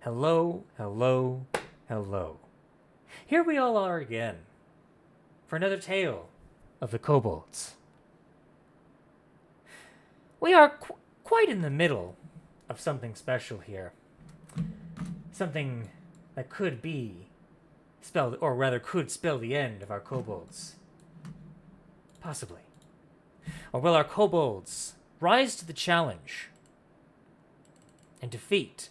Hello, hello, hello. Here we all are again for another tale of the Kobolds. We are quite in the middle of something special here. Something that could be spelled, or rather could spell the end of our Kobolds. Possibly. Or will our Kobolds rise to the challenge and defeat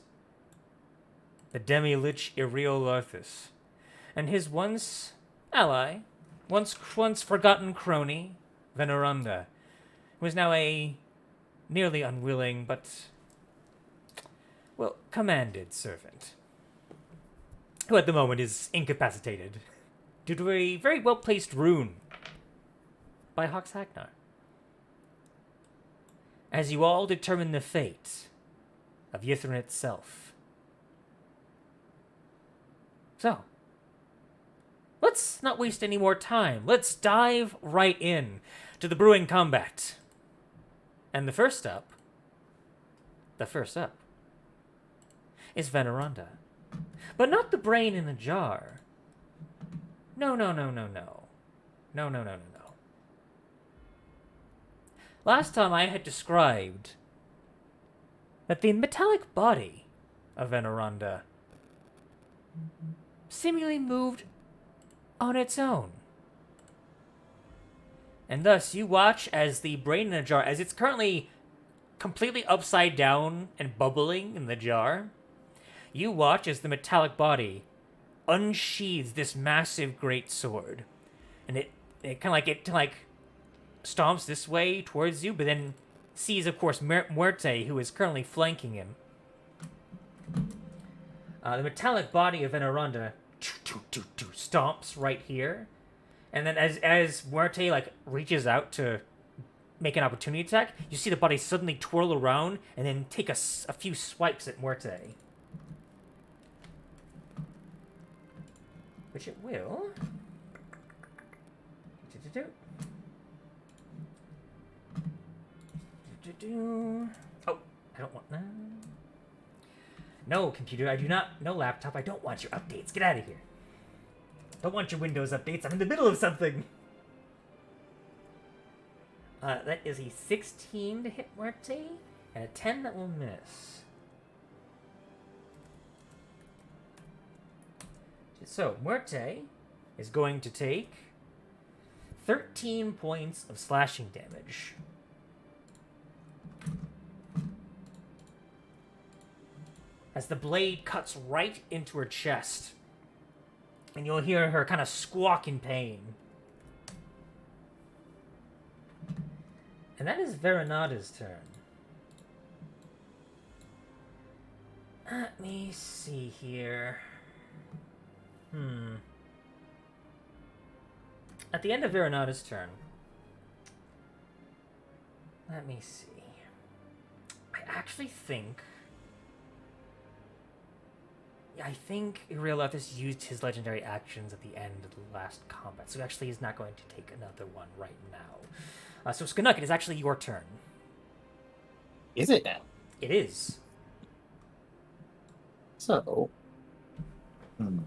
the demi-lich Iriolarthas and his once ally, once forgotten crony, Veneranda, who is now a nearly unwilling but, well, commanded servant, who at the moment is incapacitated due to a very well-placed rune by Hox Hagnar. As you all determine the fate of Yithrin itself. So, let's not waste any more time. Let's dive right in to the brewing combat. And the first up is Veneranda. But not the brain in a jar. No. No. Last time I had described that the metallic body of Veneranda seemingly moved on its own. And thus you watch as the brain in a jar, as it's currently completely upside down and bubbling in the jar, you watch as the metallic body unsheathes this massive great sword. And it kind of stomps this way towards you, but then sees, of course, Muerte, who is currently flanking him. The metallic body of Veneranda stomps right here. And then as Muerte, reaches out to make an opportunity attack, you see the body suddenly twirl around and then take a few swipes at Muerte. Which it will. Oh, I don't want that. No, computer, I do not. No, laptop, I don't want your updates. Get out of here. Don't want your Windows updates. I'm in the middle of something. That is a 16 to hit Muerte, and a 10 that will miss. So, Muerte is going to take 13 points of slashing damage. As the blade cuts right into her chest. And you'll hear her kind of squawk in pain. And that is Verenada's turn. Let me see here. At the end of Verenada's turn, let me see. I actually think Iriolarthas used his legendary actions at the end of the last combat, so actually he's not going to take another one right now. So Skanuk, it is actually your turn. Is it now? It is. So, I'm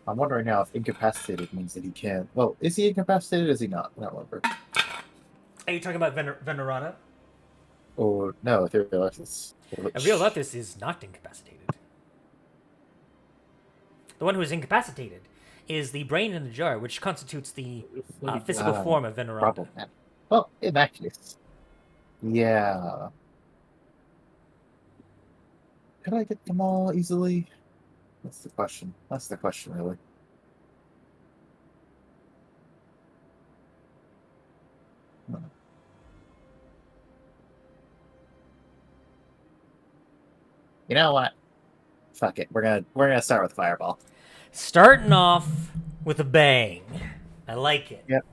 wondering now if incapacitated means that he can't. Well, is he incapacitated? Is he not? I don't remember. Are you talking about Venerada? Or no, Iriolarthas. Iriolarthas is not incapacitated. The one who is incapacitated is the brain in the jar, which constitutes the physical form of Veneranda. Well, in that case, yeah. Could I get them all easily? That's the question. That's the question, really. You know what? Fuck it. We're gonna start with Fireball. Starting off with a bang. I like it. Yep.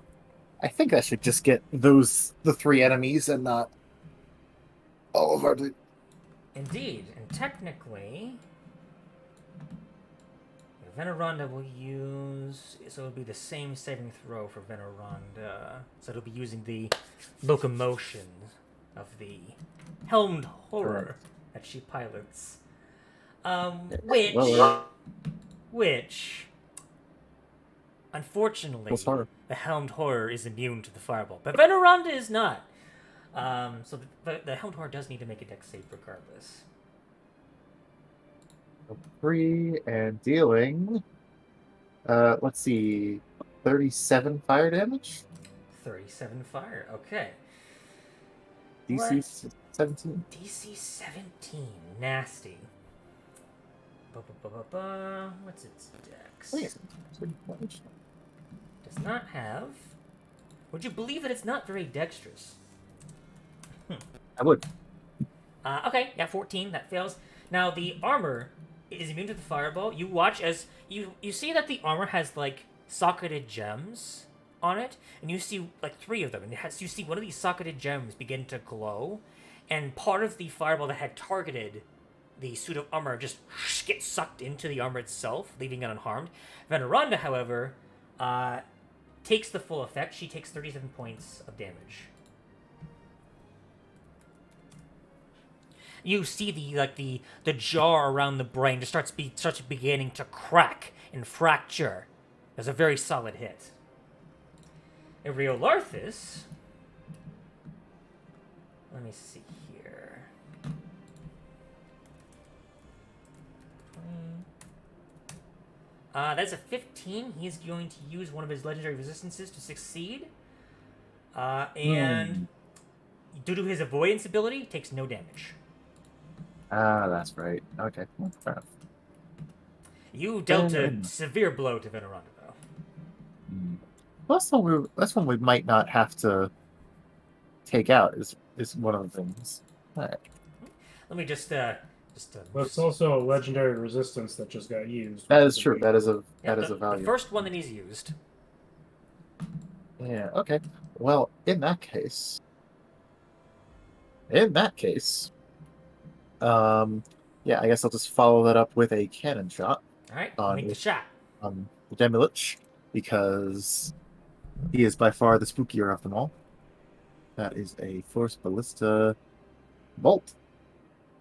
I think I should just get the three enemies and not all of our. Indeed, and technically, Veneranda will use, so it'll be the same saving throw for Veneranda. So it'll be using the locomotion of the helmed horror that she pilots. Well, Which, what's unfortunately, hard? the Helmed Horror is immune to the fireball, but Veneranda is not. So the Helmed Horror does need to make a dex save regardless. 3 and dealing. Let's see, 37 fire damage. 37 fire. Okay. DC What? 17. DC 17. Nasty. Ba-ba-ba-ba-ba. What's its dex? Nice. Does not have. Would you believe that it's not very dexterous? I would. Okay, yeah, 14. That fails. Now the armor is immune to the fireball. You watch as you see that the armor has like socketed gems on it, and you see like 3 of them, and you see one of these socketed gems begin to glow, and part of the fireball that had targeted the suit of armor just gets sucked into the armor itself, leaving it unharmed. Veneranda, however, takes the full effect. She takes 37 points of damage. You see the jar around the brain just starts beginning to crack and fracture. There's a very solid hit. Iriolarthas. Let me see here. That's a 15. He's going to use one of his legendary resistances to succeed. And due to his avoidance ability, he takes no damage. Ah, that's right. Okay. Fair enough. You dealt a severe blow to Veneranda, though. That's one we might not have to take out. Is one of the things. All right. Let me just But it's also a legendary resistance that just got used. That is true. That is a value. The first one that he's used. Yeah. Okay. Well, in that case, yeah, I guess I'll just follow that up with a cannon shot. All right, on make the shot. Demilich, because he is by far the spookier of them all. That is a force ballista bolt.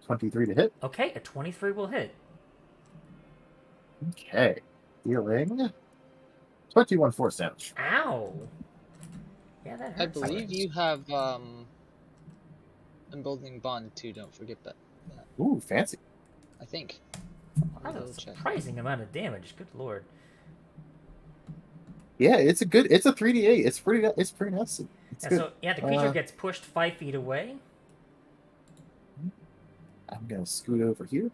23 to hit. Okay, a 23 will hit. Okay. Dealing 21 force damage. Ow. Yeah, that hurts. I believe you have Emboldening Bond too, don't forget that. Ooh, fancy. I think. That's a surprising amount of damage. Good lord. Yeah, it's a 3d8. It's pretty nice. It's good. So the creature gets pushed 5 feet away. I'm gonna scoot over here.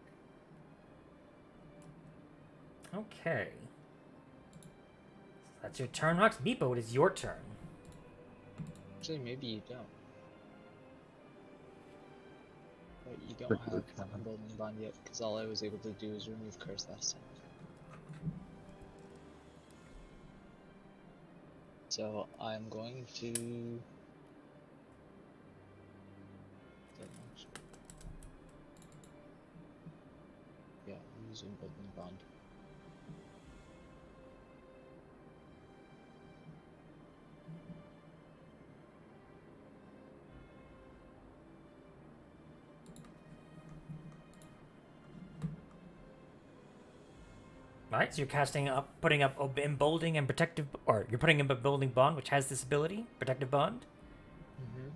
Okay. That's your turn, Rox. Meepo, it is your turn. Actually, maybe you don't. But you don't have Emboldening Bond yet, because all I was able to do is remove curse last time. So I'm going to... Yeah, use Emboldening Bond. Alright, so you're putting up Emboldening and Protective, or you're putting up Emboldening Bond, which has this ability, Protective Bond. Mm-hmm.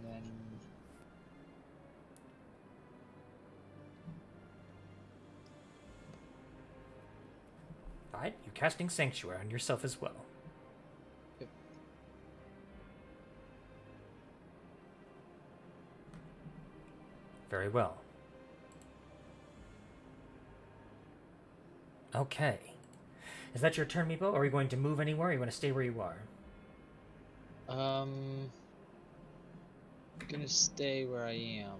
And then... Alright, you're casting Sanctuary on yourself as well. Yep. Very well. Okay. Is that your turn, Meepo? Or are you going to move anywhere? Or are you going to stay where you are? I'm gonna stay where I am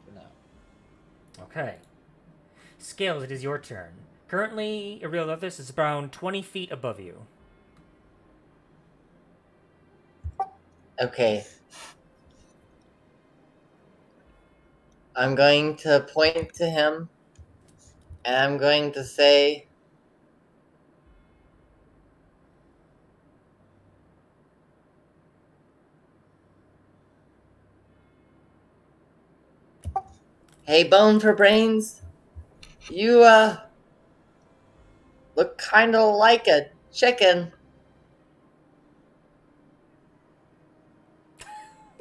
for now. Okay. Scales, it is your turn. Currently, Iriolarthas is around 20 feet above you. Okay. I'm going to point to him, and I'm going to say, Hey, Bone for Brains, you look kind of like a chicken.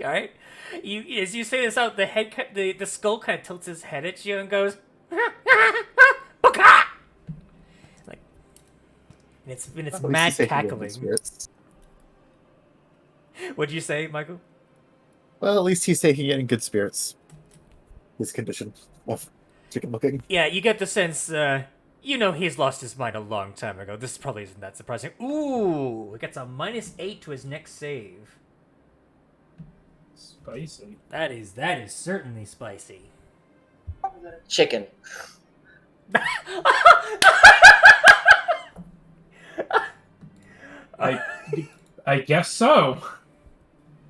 All right. As you say this out, the skull kind of tilts his head at you and goes, "Baka!" Like, and it's At least mad he's taking it in good cackling. spirits. What'd you say, Michael? Well, at least he's taking it in good spirits. His condition of chicken looking. Yeah, you get the sense, he's lost his mind a long time ago. This probably isn't that surprising. Ooh, it gets a -8 to his next save. Spicy. That is certainly spicy. Chicken. I guess so.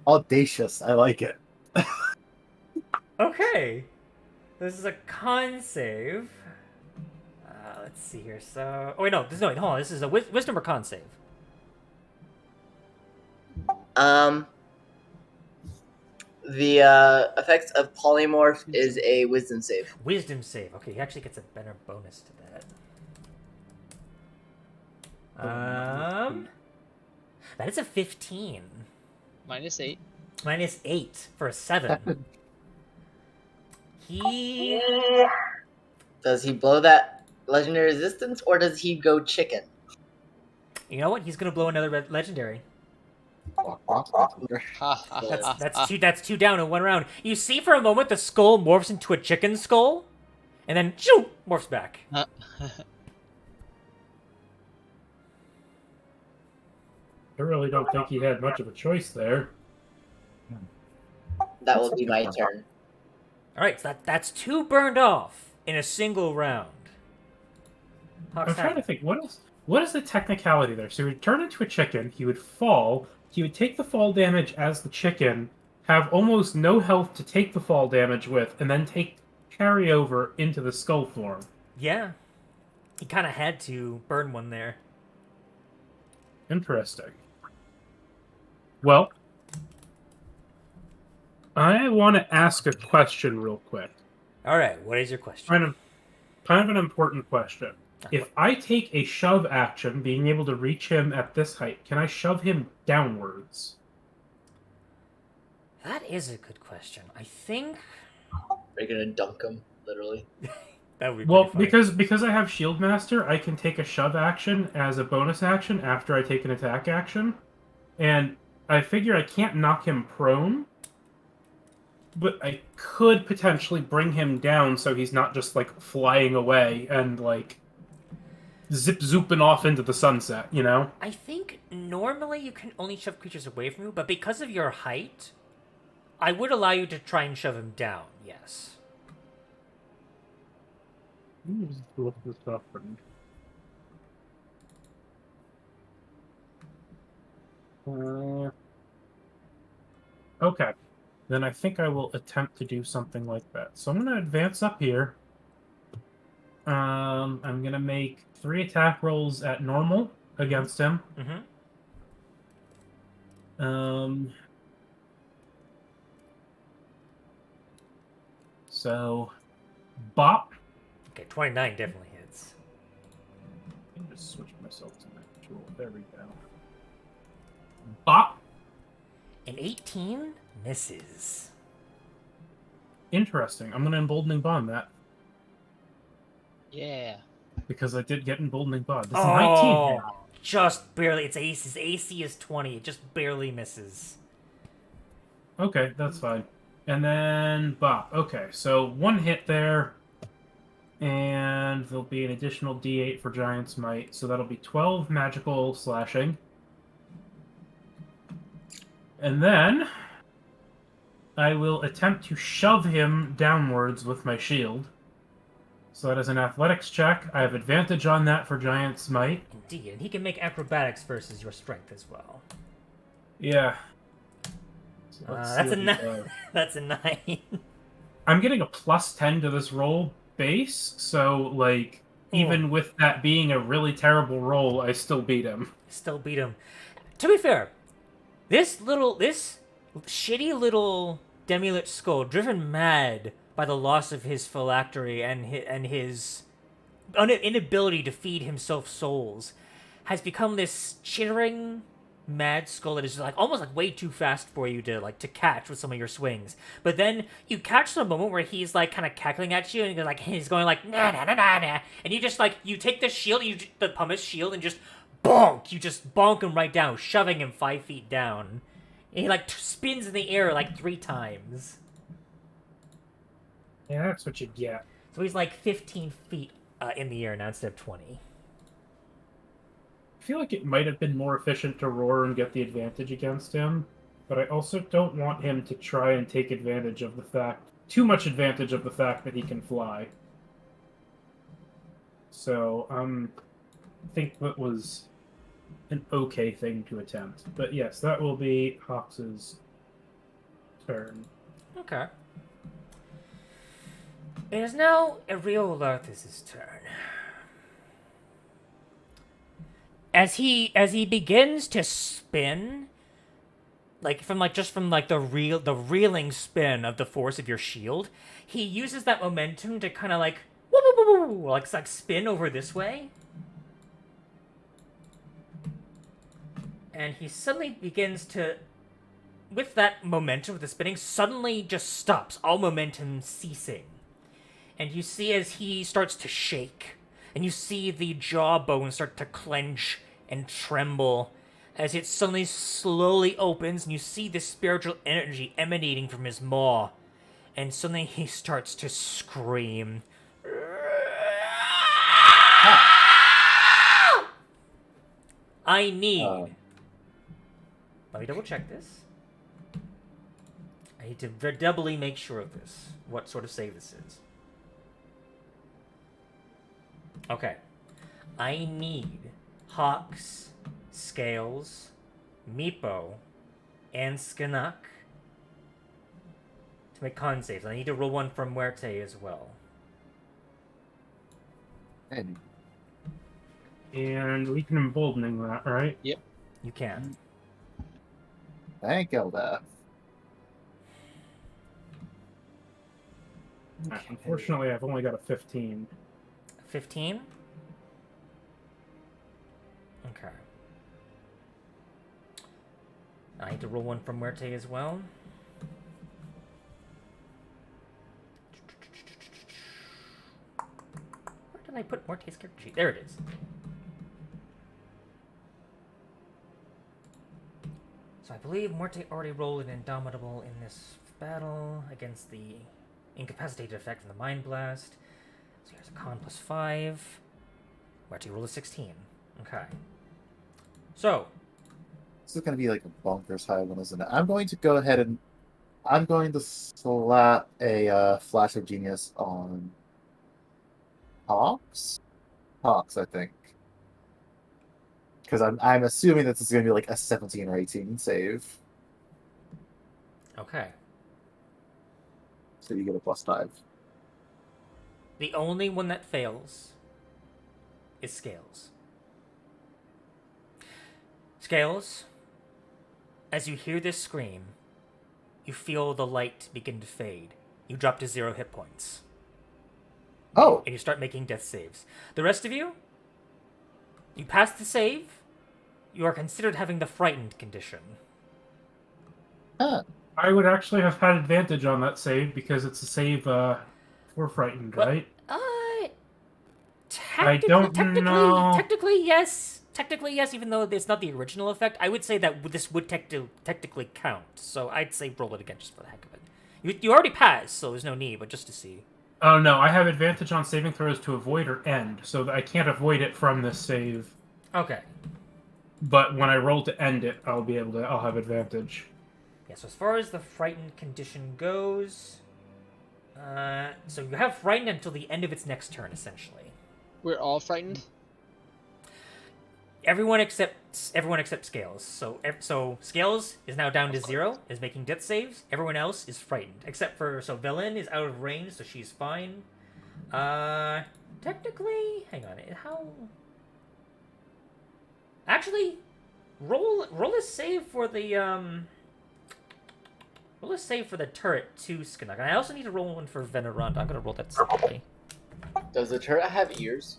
Audacious. I like it. Okay. This is a con save. Let's see here. So, hold on. This is a wisdom or con save. The effects of polymorph is a wisdom save. Wisdom save. Okay, he actually gets a better bonus to that. That is a 15. -8. -8 for a 7. He. Does he blow that legendary resistance, or does he go chicken? You know what? He's gonna blow another legendary. Ha ha ha. That's two down in one round. You see for a moment the skull morphs into a chicken skull, and then shoo, morphs back. I really don't think he had much of a choice there. That will be my turn. All right, so that's 2 burned off in a single round. I'm trying to think, what is the technicality there? So he would turn into a chicken, he would fall, he would take the fall damage as the chicken, have almost no health to take the fall damage with, and then carry over into the skull form. Yeah, he kind of had to burn one there. Interesting. Well, I want to ask a question real quick. All right, what is your question? Kind of an important question. If I take a shove action, being able to reach him at this height, can I shove him downwards? That is a good question. I think Are you gonna dunk him, literally? that would be Well, pretty funny. because I have Shield Master, I can take a shove action as a bonus action after I take an attack action. And I figure I can't knock him prone, but I could potentially bring him down so he's not just, like, flying away and, like, zip-zooping off into the sunset, you know? I think normally you can only shove creatures away from you, but because of your height, I would allow you to try and shove him down, yes. Let me just look this up. Okay. Then I think I will attempt to do something like that. So I'm going to advance up here. I'm going to make 3 attack rolls at normal against him. Mm-hmm. So, bop. Okay, 29 definitely hits. Let me just switch myself to natural. There we go. Bop. An 18 misses. Interesting. I'm going to Emboldening Bond that. Yeah. Because I did get Emboldening Bond. This is 19 here. Just barely. His AC is 20. It just barely misses. Okay, that's fine. And then bop. Okay, so 1 hit there. And there'll be an additional d8 for Giant's Might. So that'll be 12 magical slashing. And then I will attempt to shove him downwards with my shield. So that is an athletics check. I have advantage on that for Giant's Might. Indeed, and he can make acrobatics versus your strength as well. Yeah. So let's see That's a what he 9. does. That's a 9. I'm getting a +10 to this roll base, so, like, even with that being a really terrible roll, I still beat him. Still beat him. To be fair, this shitty little Demi-Lich skull, driven mad by the loss of his phylactery and his inability to feed himself souls, has become this chittering mad skull that is like almost like way too fast for you to catch with some of your swings. But then you catch the moment where he's like kind of cackling at you, and he's going like na na na na na, and you just like you take the shield, the pumice shield, and just bonk, you just bonk him right down, shoving him 5 feet down. And he like spins in the air like 3 times. Yeah, that's what you get. So he's like 15 feet in the air now instead of 20. I feel like it might have been more efficient to roar and get the advantage against him, but I also don't want him to try and take advantage of the fact, too much advantage of the fact that he can fly. So, I think that was an okay thing to attempt. But yes, that will be Hawks's turn. Okay. It is now Iriolarthas' turn. As he begins to spin, like from the reeling spin of the force of your shield, he uses that momentum to kind of like like spin over this way. And he suddenly begins to, with that momentum, with the spinning, suddenly just stops, all momentum ceasing. And you see as he starts to shake, and you see the jawbone start to clench and tremble, as it suddenly slowly opens, and you see the spiritual energy emanating from his maw. And suddenly he starts to scream. I need... Let me double check this. I need to doubly make sure of this. What sort of save this is. Okay. I need Hawks, Scales, Meepo, and Scanuck to make con saves. I need to roll one from Muerte as well. And And we can emboldening that, right? Yep. You can. thank Eldaf. Unfortunately, I've only got a 15. 15? Okay. I need to roll one from Muerte as well. Where did I put Muerte's character sheet? There it is. So I believe Muerte already rolled an Indomitable in this battle against the incapacitated effect from the Mind Blast. So here's a con plus 5. Muerte rolled a 16. Okay. So, This is going to be like a bonkers high one, isn't it? I'm going to go ahead and I'm going to slap a Flash of Genius on Hawks? Hawks, I think. Because I'm assuming that this is going to be like a 17 or 18 save. okay. So you get a +5. The only one that fails is Scales. Scales, as you hear this scream, you feel the light begin to fade. You drop to 0 hit points. Oh! And you start making death saves. The rest of you, you pass the save. You are considered having the frightened condition. Huh. I would actually have had advantage on that save because it's a save for frightened, Well, right? Technically, know. technically, yes. Technically, yes, even though it's not the original effect. I would say that this would technically count. So I'd say roll it again just for the heck of it. You already passed, so there's no need, but just to see. Oh no, I have advantage on saving throws to avoid or end, so I can't avoid it from this save. Okay. But when I roll to end it, I'll have advantage. Yeah, so as far as the frightened condition goes... so you have frightened until the end of its next turn, essentially. We're all frightened? Everyone except Scales. So Scales is now down to 0, is making death saves. Everyone else is frightened, except for Villain is out of range, so she's fine. Technically, hang on, how? Actually, roll a save for the Roll a save for the turret to Skinnock. And I also need to roll one for Veneranda. I'm going to roll that separately. Does the turret have ears?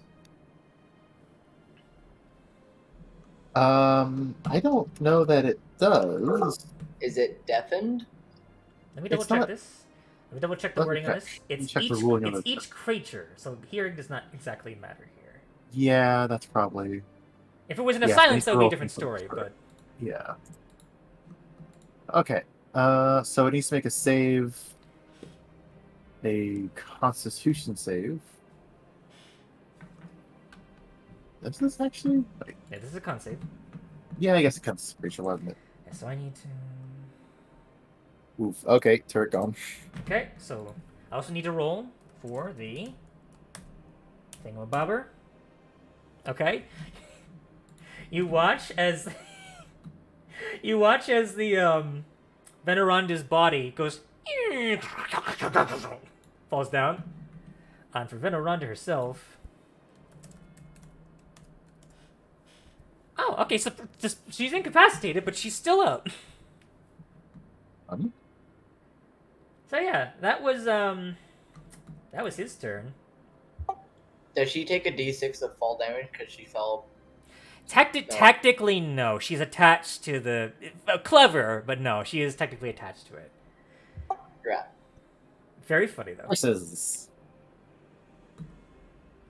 I don't know that it does. Is it deafened? Let me double It's check not- this. Let me double check the Let me wording on check. this. Let me It's check the each ruling on it's the- each creature, so hearing does not exactly matter here. Yeah, that's probably. If it was in a Yeah, silence, needs that to would be a roll different some sort of story, spread. but Yeah. Okay. So it needs to make a save. A Constitution save. Is this actually? Wait. yeah, this is a con save. Yeah, I guess it counts as a creature, wasn't it? Yeah, so I need to... Oof. Okay, turret gone. Okay, so I also need to roll for the thingamabobber. Okay. You watch as the Veneranda's body goes falls down. And for Veneranda herself. Oh, okay, so she's incapacitated, but she's still up. So yeah, that was his turn. Does she take a d6 of fall damage because she fell? Technically, no. She's attached to the... clever, but no. She is technically attached to it. Yeah. Very funny, though. Versus.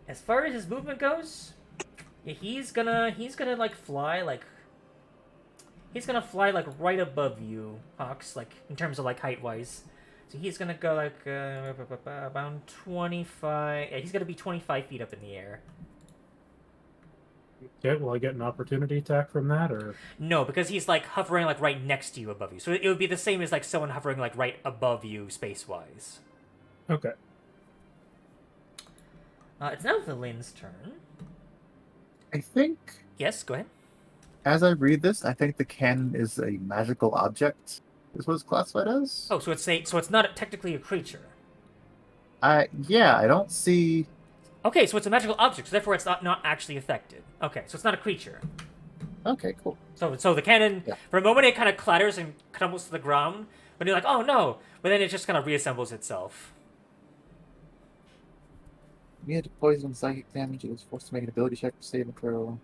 As far as his movement goes, yeah, he's gonna like fly like... He's gonna fly like right above you, Hawks, like in terms of like height-wise. So he's gonna go like about 25... Yeah, he's gonna be 25 feet up in the air. Okay, will I get an opportunity attack from that, or? No, because he's like hovering like right next to you above you. So it would be the same as like someone hovering like right above you space-wise. Okay. It's now Valin's turn. I think, Yes, go ahead. as I read this, I think the cannon is a magical object. Is what it's classified as. Oh, so it's not technically a creature. Yeah, I don't see. Okay, so it's a magical object, so therefore it's not actually affected. Okay, so it's not a creature. Okay, cool. So the cannon, Yeah. for a moment, it kind of clatters and crumbles to the ground. But you're like, oh no! But then it just kind of reassembles itself. You had poison psychic damage. It was forced to make an ability check for saving throw.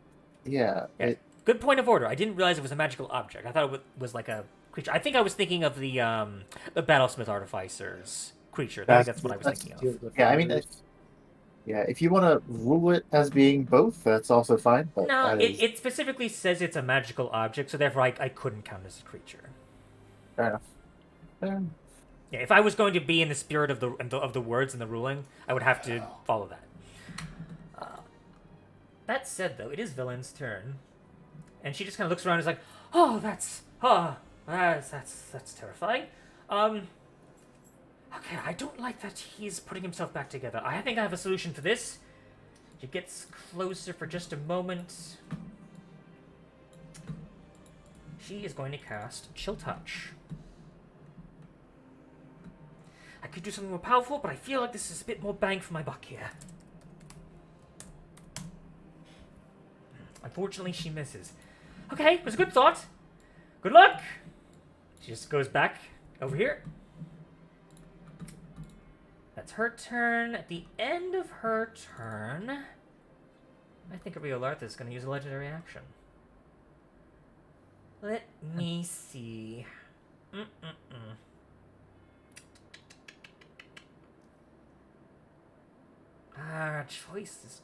Yeah. Yeah. Good point of order. I didn't realize it was a magical object. I thought it was like a creature. I think I was thinking of the Battlesmith Artificer's creature. I think that's what I was thinking of. Yeah, I mean, yeah. If you want to rule it as being both, that's also fine. But No, that is it specifically says it's a magical object, so therefore I couldn't count as a creature. fair enough. Yeah, if I was going to be in the spirit of the words and the ruling, I would have to follow that. That said, though, it is Villain's turn, and she just kind of looks around and is like, "Oh, that's terrifying." Okay, I don't like that he's putting himself back together. I think I have a solution for this. She gets closer for just a moment. She is going to cast Chill Touch. I could do something more powerful, but I feel like this is a bit more bang for my buck here. Unfortunately, she misses. Okay, it was a good thought. Good luck! She just goes back over here. That's her turn. At the end of her turn, I think Iriolarthas is going to use a legendary action. Let me see. Choices,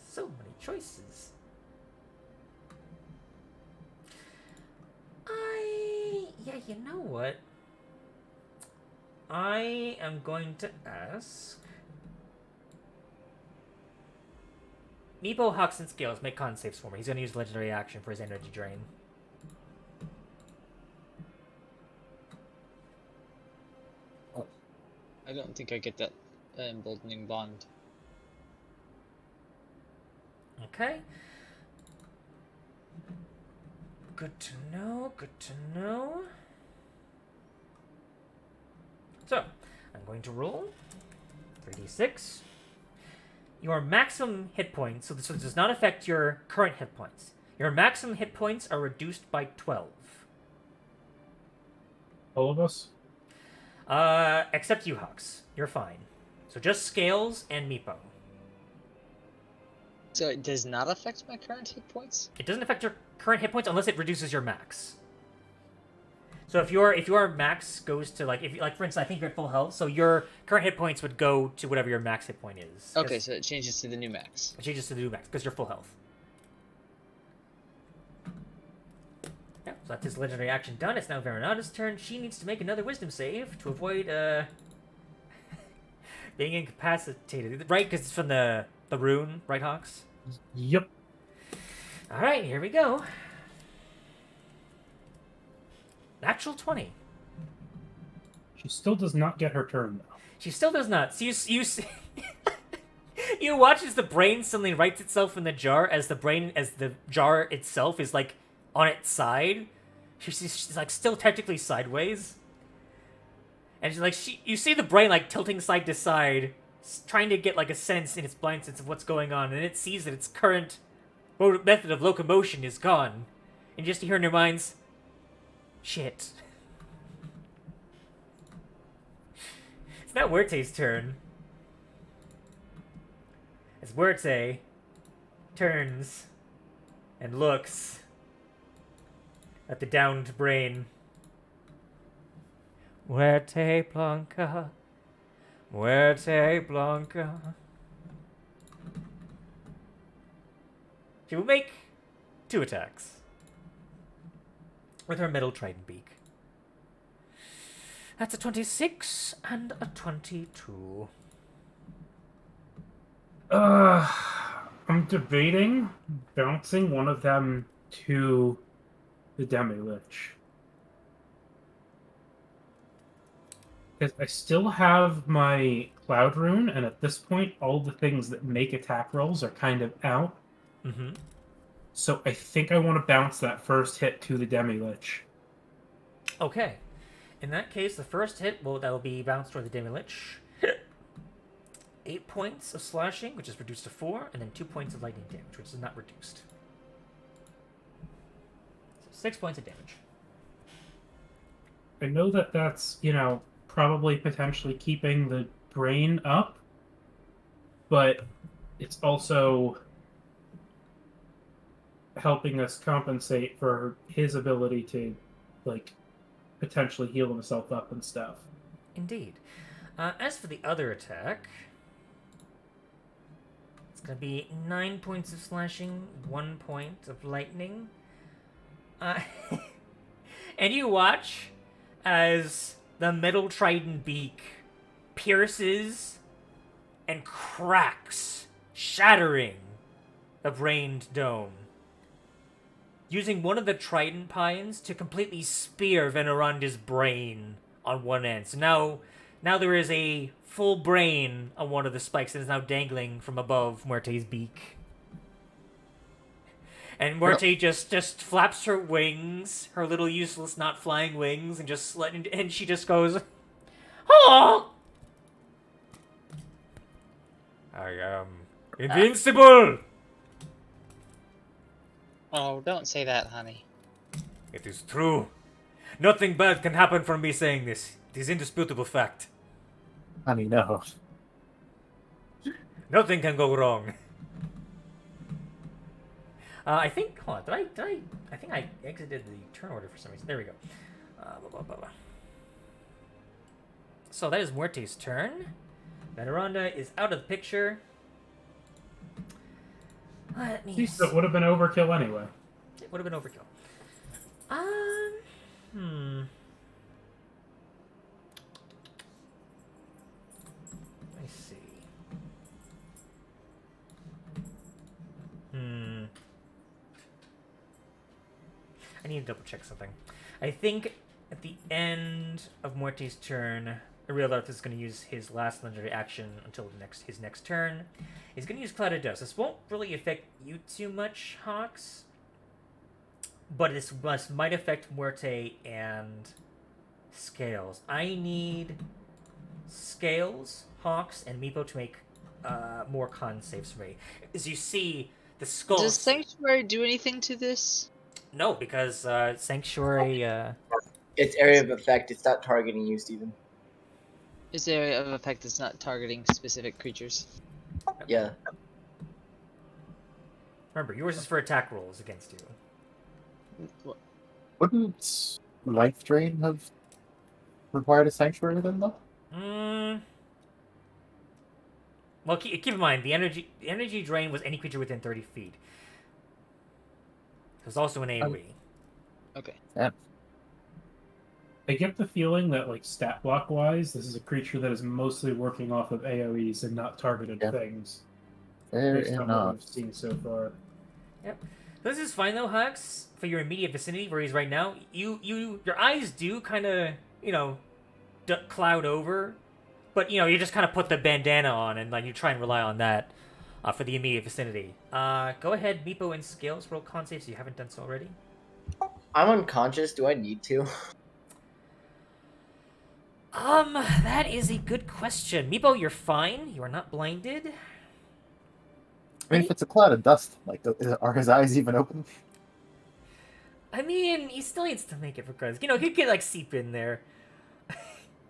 so many choices. Yeah, you know what? I am going to ask... Meepo, Hawks, and Scales make con saves for me. He's going to use legendary action for his energy drain. I don't think I get that emboldening bond. Okay. Good to know, good to know. So, I'm going to roll 3d6. Your maximum hit points, so this does not affect your current hit points. Your maximum hit points are reduced by 12. All of us? Except you, Hawks. You're fine. So just Scales and Meepo. So it does not affect my current hit points? It doesn't affect your current hit points unless it reduces your max. So if your max goes to like for instance I think you're at full health, so your current hit points would go to whatever your max hit point is. Okay, so it changes to the new max. It changes to the new max because you're full health. Yeah, so that's his legendary action done. It's now Veronada's turn. She needs to make another wisdom save to avoid being incapacitated. Right, because it's from the rune, right, Hawks? Yep. All right, here we go. Natural 20. She still does not get her turn, though. She still does not. So you see, you watch as the brain suddenly rights itself in the jar as the jar itself is like on its side. She's like still technically sideways. And you see the brain like tilting side to side, trying to get like a sense in its blind sense of what's going on, and it sees that its current method of locomotion is gone. And just to hear in your minds, shit. It's now Werte's turn. As Werte turns and looks at the downed brain. Muerte Blanca. Muerte Blanca. She will make 2 attacks with her metal trident beak. That's a 26 and a 22. I'm debating bouncing one of them to the Demi-Lich. Because I still have my Cloud Rune, and at this point, all the things that make attack rolls are kind of out. Mm-hmm. So I think I want to bounce that first hit to the Demi-Lich. Okay. In that case, the first hit that'll be bounced toward the Demi-Lich. 8 points of slashing, which is reduced to 4, and then 2 points of lightning damage, which is not reduced. So 6 points of damage. I know that that's, probably potentially keeping the brain up, but it's also helping us compensate for his ability to, potentially heal himself up and stuff. Indeed. As for the other attack, it's going to be 9 points of slashing, 1 point of lightning. And you watch as the metal trident beak pierces and cracks, shattering the brained dome, using one of the trident pines to completely spear Veneranda's brain on one end. So now there is a full brain on one of the spikes that is now dangling from above Muerte's beak. And Muerte just flaps her wings, her little useless not flying wings, and she just goes, "Oh! I am invincible!" Oh, don't say that, honey. It is true. Nothing bad can happen from me saying this. It is indisputable fact. Honey, no. Nothing can go wrong. I think. Hold on. I think I exited the turn order for some reason. There we go. So that is Muerte's turn. Veneranda is out of the picture. Let me. So it would have been overkill anyway. It would have been overkill. Let me see. I need to double check something. I think at the end of Muerte's turn, Iriolarthas is going to use his last legendary action until his next turn. He's going to use Cloud of Dust. This won't really affect you too much, Hawks, but this might affect Muerte and Scales. I need Scales, Hawks, and Meepo to make more con saves for me. As you see, the skull. Does Sanctuary do anything to this? No, because Sanctuary. It's area of effect. It's not targeting you, Steven. This area of effect is not targeting specific creatures. Yeah. Remember, yours is for attack rolls against you. Wouldn't life drain have required a sanctuary then, though? Well, keep in mind the energy drain was any creature within 30 feet. It was also an AoE. Okay. Yeah. I get the feeling that, like, stat block wise, this is a creature that is mostly working off of AoEs and not targeted Yeah. things. Fair Based on what enough. we've seen so far. Yep. This is fine though, Hux. For your immediate vicinity, where he's right now, your eyes do kind of, cloud over, but you just kind of put the bandana on and like you try and rely on that for the immediate vicinity. Go ahead, Meepo and Scales, roll con saves if you haven't done so already. I'm unconscious. Do I need to? That is a good question. Meepo, you're fine. You are not blinded. I mean, if it's a cloud of dust, like, are his eyes even open? I mean, he still needs to make it for cause he could like seep in there.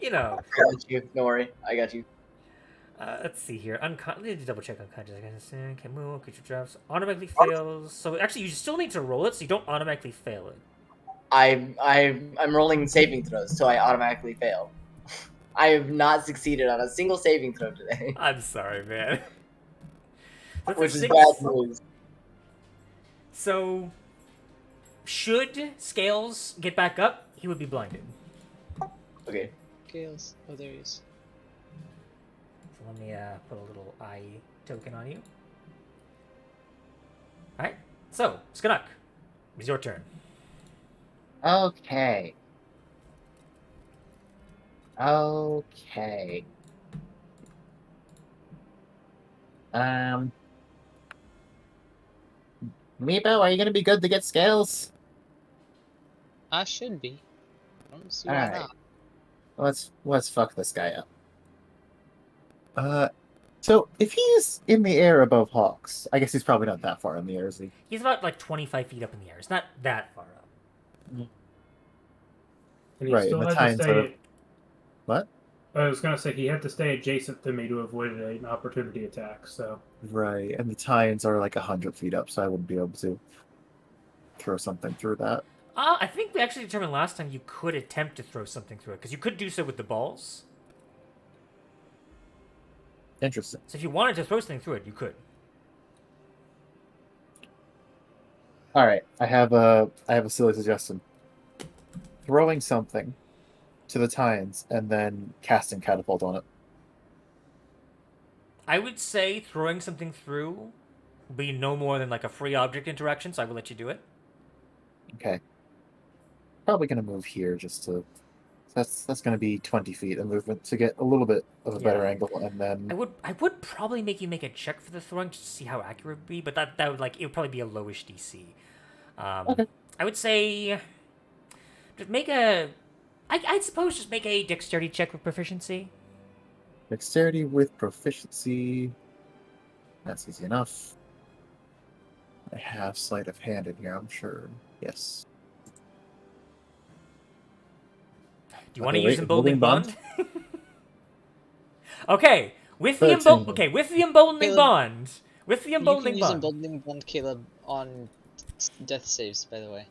I got you. Don't worry. I got you. Let's see here. Let me double check unconscious. Can move. Creature drops. Automatically fails. So actually, you still need to roll it, so you don't automatically fail it. I'm rolling saving throws, so I automatically fail. I have not succeeded on a single saving throw today, I'm sorry, man. That's which is 6. bad news. So, should Scales get back up, he would be blinded. Okay. Scales. Oh, there he is. So let me put a little eye token on you. Alright, so, Skanuk, it's your turn. Okay. Okay. Meepo, are you gonna be good to get scales? I should be. I don't see why Alright. Let's fuck this guy up. So if he's in the air above Hawks, I guess he's probably not that far in the air, is he? He's about like 25 feet up in the air. It's not that far up. And he Right, still and the had to tines stay. are- What? I was gonna say he had to stay adjacent to me to avoid an opportunity attack. So Right, and the tines are like 100 feet up, so I wouldn't be able to throw something through that. I think we actually determined last time you could attempt to throw something through it, because you could do so with the balls. Interesting. So if you wanted to throw something through it, you could. All right, I have a silly suggestion. Throwing something to the tines and then casting catapult on it. I would say throwing something through would be no more than like a free object interaction, so I will let you do it. Okay. Probably gonna move here just to. That's gonna be 20 feet of movement to get a little bit of a better Yeah. angle, and then I would probably make you make a check for the throwing just to see how accurate it would be, but that would it would probably be a lowish DC. Okay. I would say just make a. I'd suppose just make a dexterity check with proficiency. dexterity with proficiency. That's easy enough. I have sleight of hand in here, I'm sure. Yes. Do you want to Okay, use wait, emboldening emboldening bond? Okay, with the 13. emboldening Caleb, bond, with the You can emboldening use bond. Emboldening Bond, Caleb, on death saves, by the way.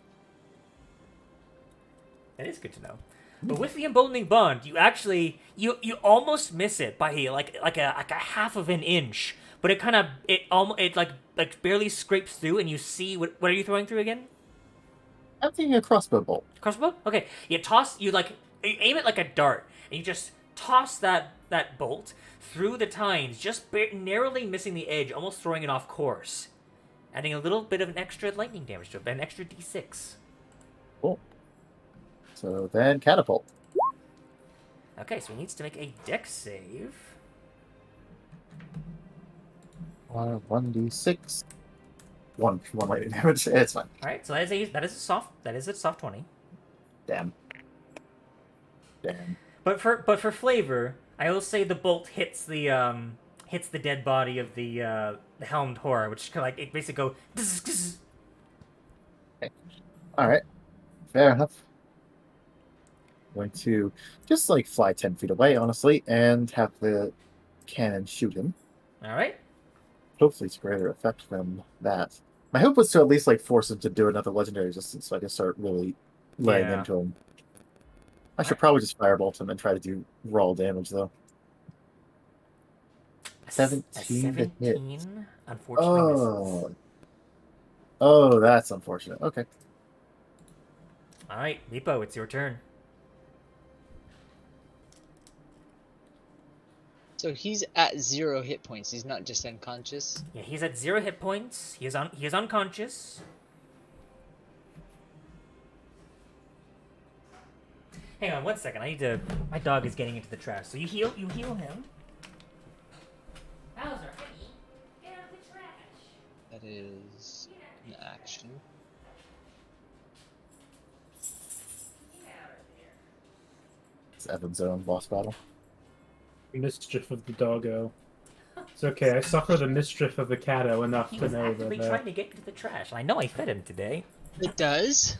That is good to know. But with the emboldening bond, you actually you almost miss it by like a half of an inch, but it kind of it like barely scrapes through, and you see what are you throwing through again? I'm thinking a crossbow bolt. Crossbow? Okay, you aim it like a dart, and you just toss that bolt through the tines, just narrowly missing the edge, almost throwing it off course, adding a little bit of an extra lightning damage to it, an extra d6. Cool. So then catapult. Okay, so he needs to make a dex save. 1d6. One lightning damage. It's fine. All right, so that is a soft 20. Damn. But for flavor, I will say the bolt hits the dead body of the helmed horror, which kind of like it basically go. All right. Fair enough. going to just like fly 10 feet away, honestly, and have the cannon shoot him. All right. Hopefully, it's greater effect than that. My hope was to at least like force him to do another legendary resistance, so I can start really laying Yeah. into him. I should probably just firebolt him and try to do raw damage though. 17 to hit. 17 unfortunately misses. Oh. Oh, that's unfortunate. Okay. All right, Meepo, it's your turn. So he's at 0 hit points. He's not just unconscious. Yeah, he's at 0 hit points. He is unconscious. Hang on 1 second. I need to. My dog is getting into the trash. So you heal him. Bowser, honey, get out of the trash. That is an action. It's Evan's own boss battle. Mischief of the doggo. It's okay, I suffer the mischief of the catto enough He to was know actively that. trying to get into the trash. I know I fed him today. It does.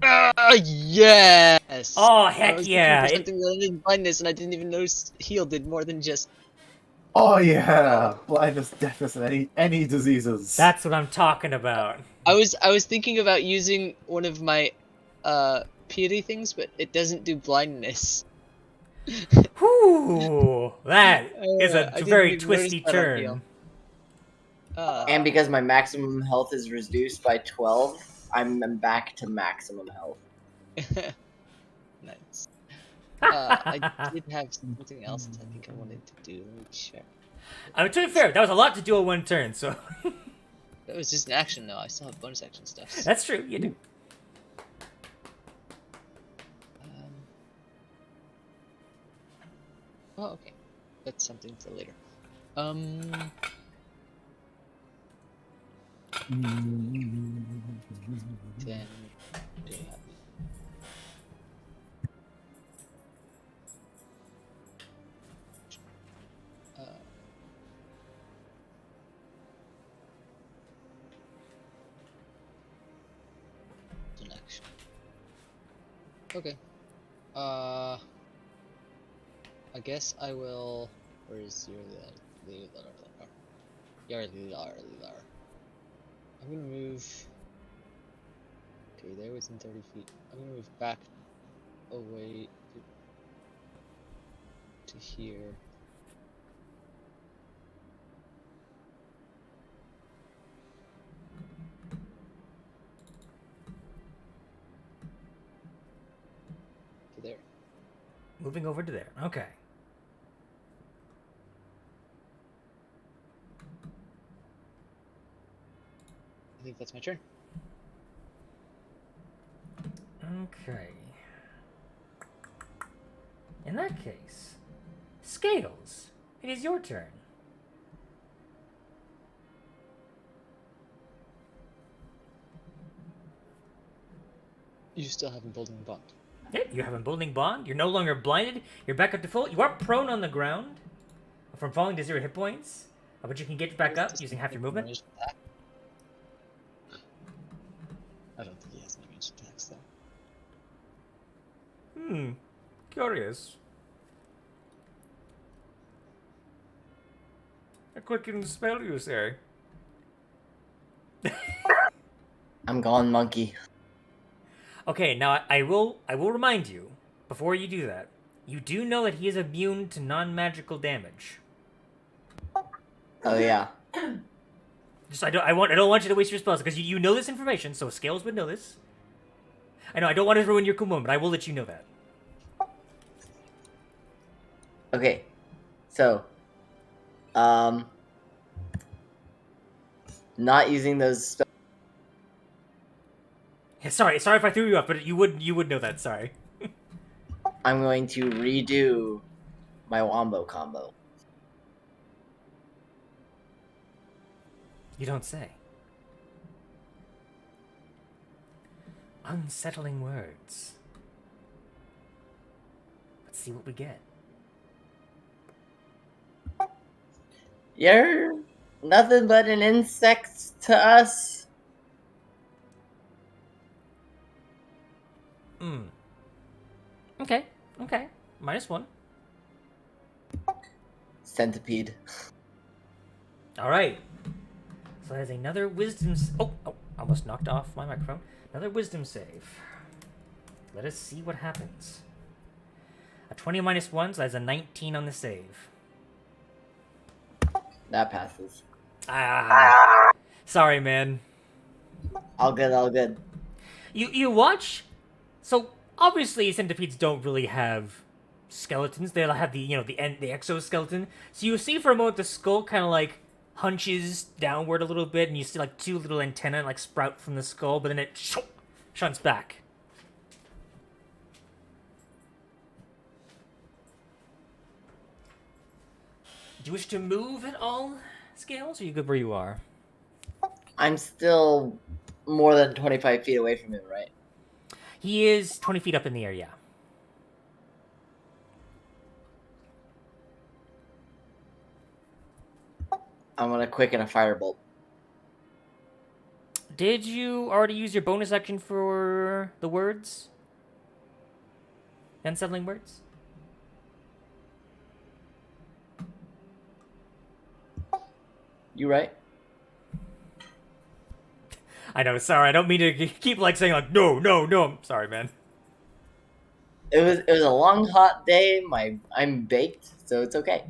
Yes. Oh I heck was yeah! looking for It, something related to blindness, and I didn't even notice heal did more than just. Oh yeah, blindness, deafness, and any diseases. that's what I'm talking about. I was thinking about using one of my piety things, but it doesn't do blindness. Whew, that is I a didn't very even twisty notice that on heal. turn. And because my maximum health is reduced by 12, I'm back to maximum health. Nice. I did have something else I think I wanted to do. Let me check. I mean, to be fair, that was a lot to do in 1 turn, so That was just an action, though. I still have bonus action stuff. that's true. You do. Oh, okay. That's something for later. Then do I have an action. Okay. I guess I will. Where is Iriolarthas? I'm gonna move. Okay, they're within 30 feet. I'm gonna move back away to here. To there. Moving over to there. Okay. I think that's my turn. Okay. In that case, Scales, it is your turn. You still have Emboldening Bond. Yeah, you have Emboldening Bond. You're no longer blinded. You're back up to full. You are prone on the ground from falling to 0 hit points, but you can get back up using half your movement. Ranged attack? I don't think he has any ranged attacks though. Curious. A quickening spell, you say? I'm gone, monkey. Okay, now I will remind you before you do that. You do know that he is immune to non-magical damage. Oh yeah. Just I don't want you to waste your spells because you know this information, so Scales would know this. I know I don't want to ruin your cool moment, but I will let you know that. Okay. So, not using those spells. Yeah, sorry if I threw you off, but you would know that. Sorry. I'm going to redo my wombo combo. You don't say. Unsettling words. Let's see what we get. You're nothing but an insect to us. Okay. Okay. -1. Centipede. All right. So that's another wisdom. Oh, almost knocked off my microphone. Another wisdom save. Let us see what happens. A 20 -1, so that's a 19 on the save. That passes. Sorry, man. All good, all good. You watch. So obviously, centipedes don't really have skeletons. They'll have the exoskeleton. So you see for a moment the skull kind of like hunches downward a little bit, and you see like 2 little antennae like sprout from the skull, but then it shunts back. Do you wish to move at all, Scales? Or are you good where you are? I'm still more than 25 feet away from him, right? He is 20 feet up in the air, yeah. I'm gonna quicken a firebolt. Did you already use your bonus action for the words? Unsettling words? You right? I know, sorry, I don't mean to keep like saying like no. I'm sorry, man. It was a long, hot day. I'm baked, so it's okay.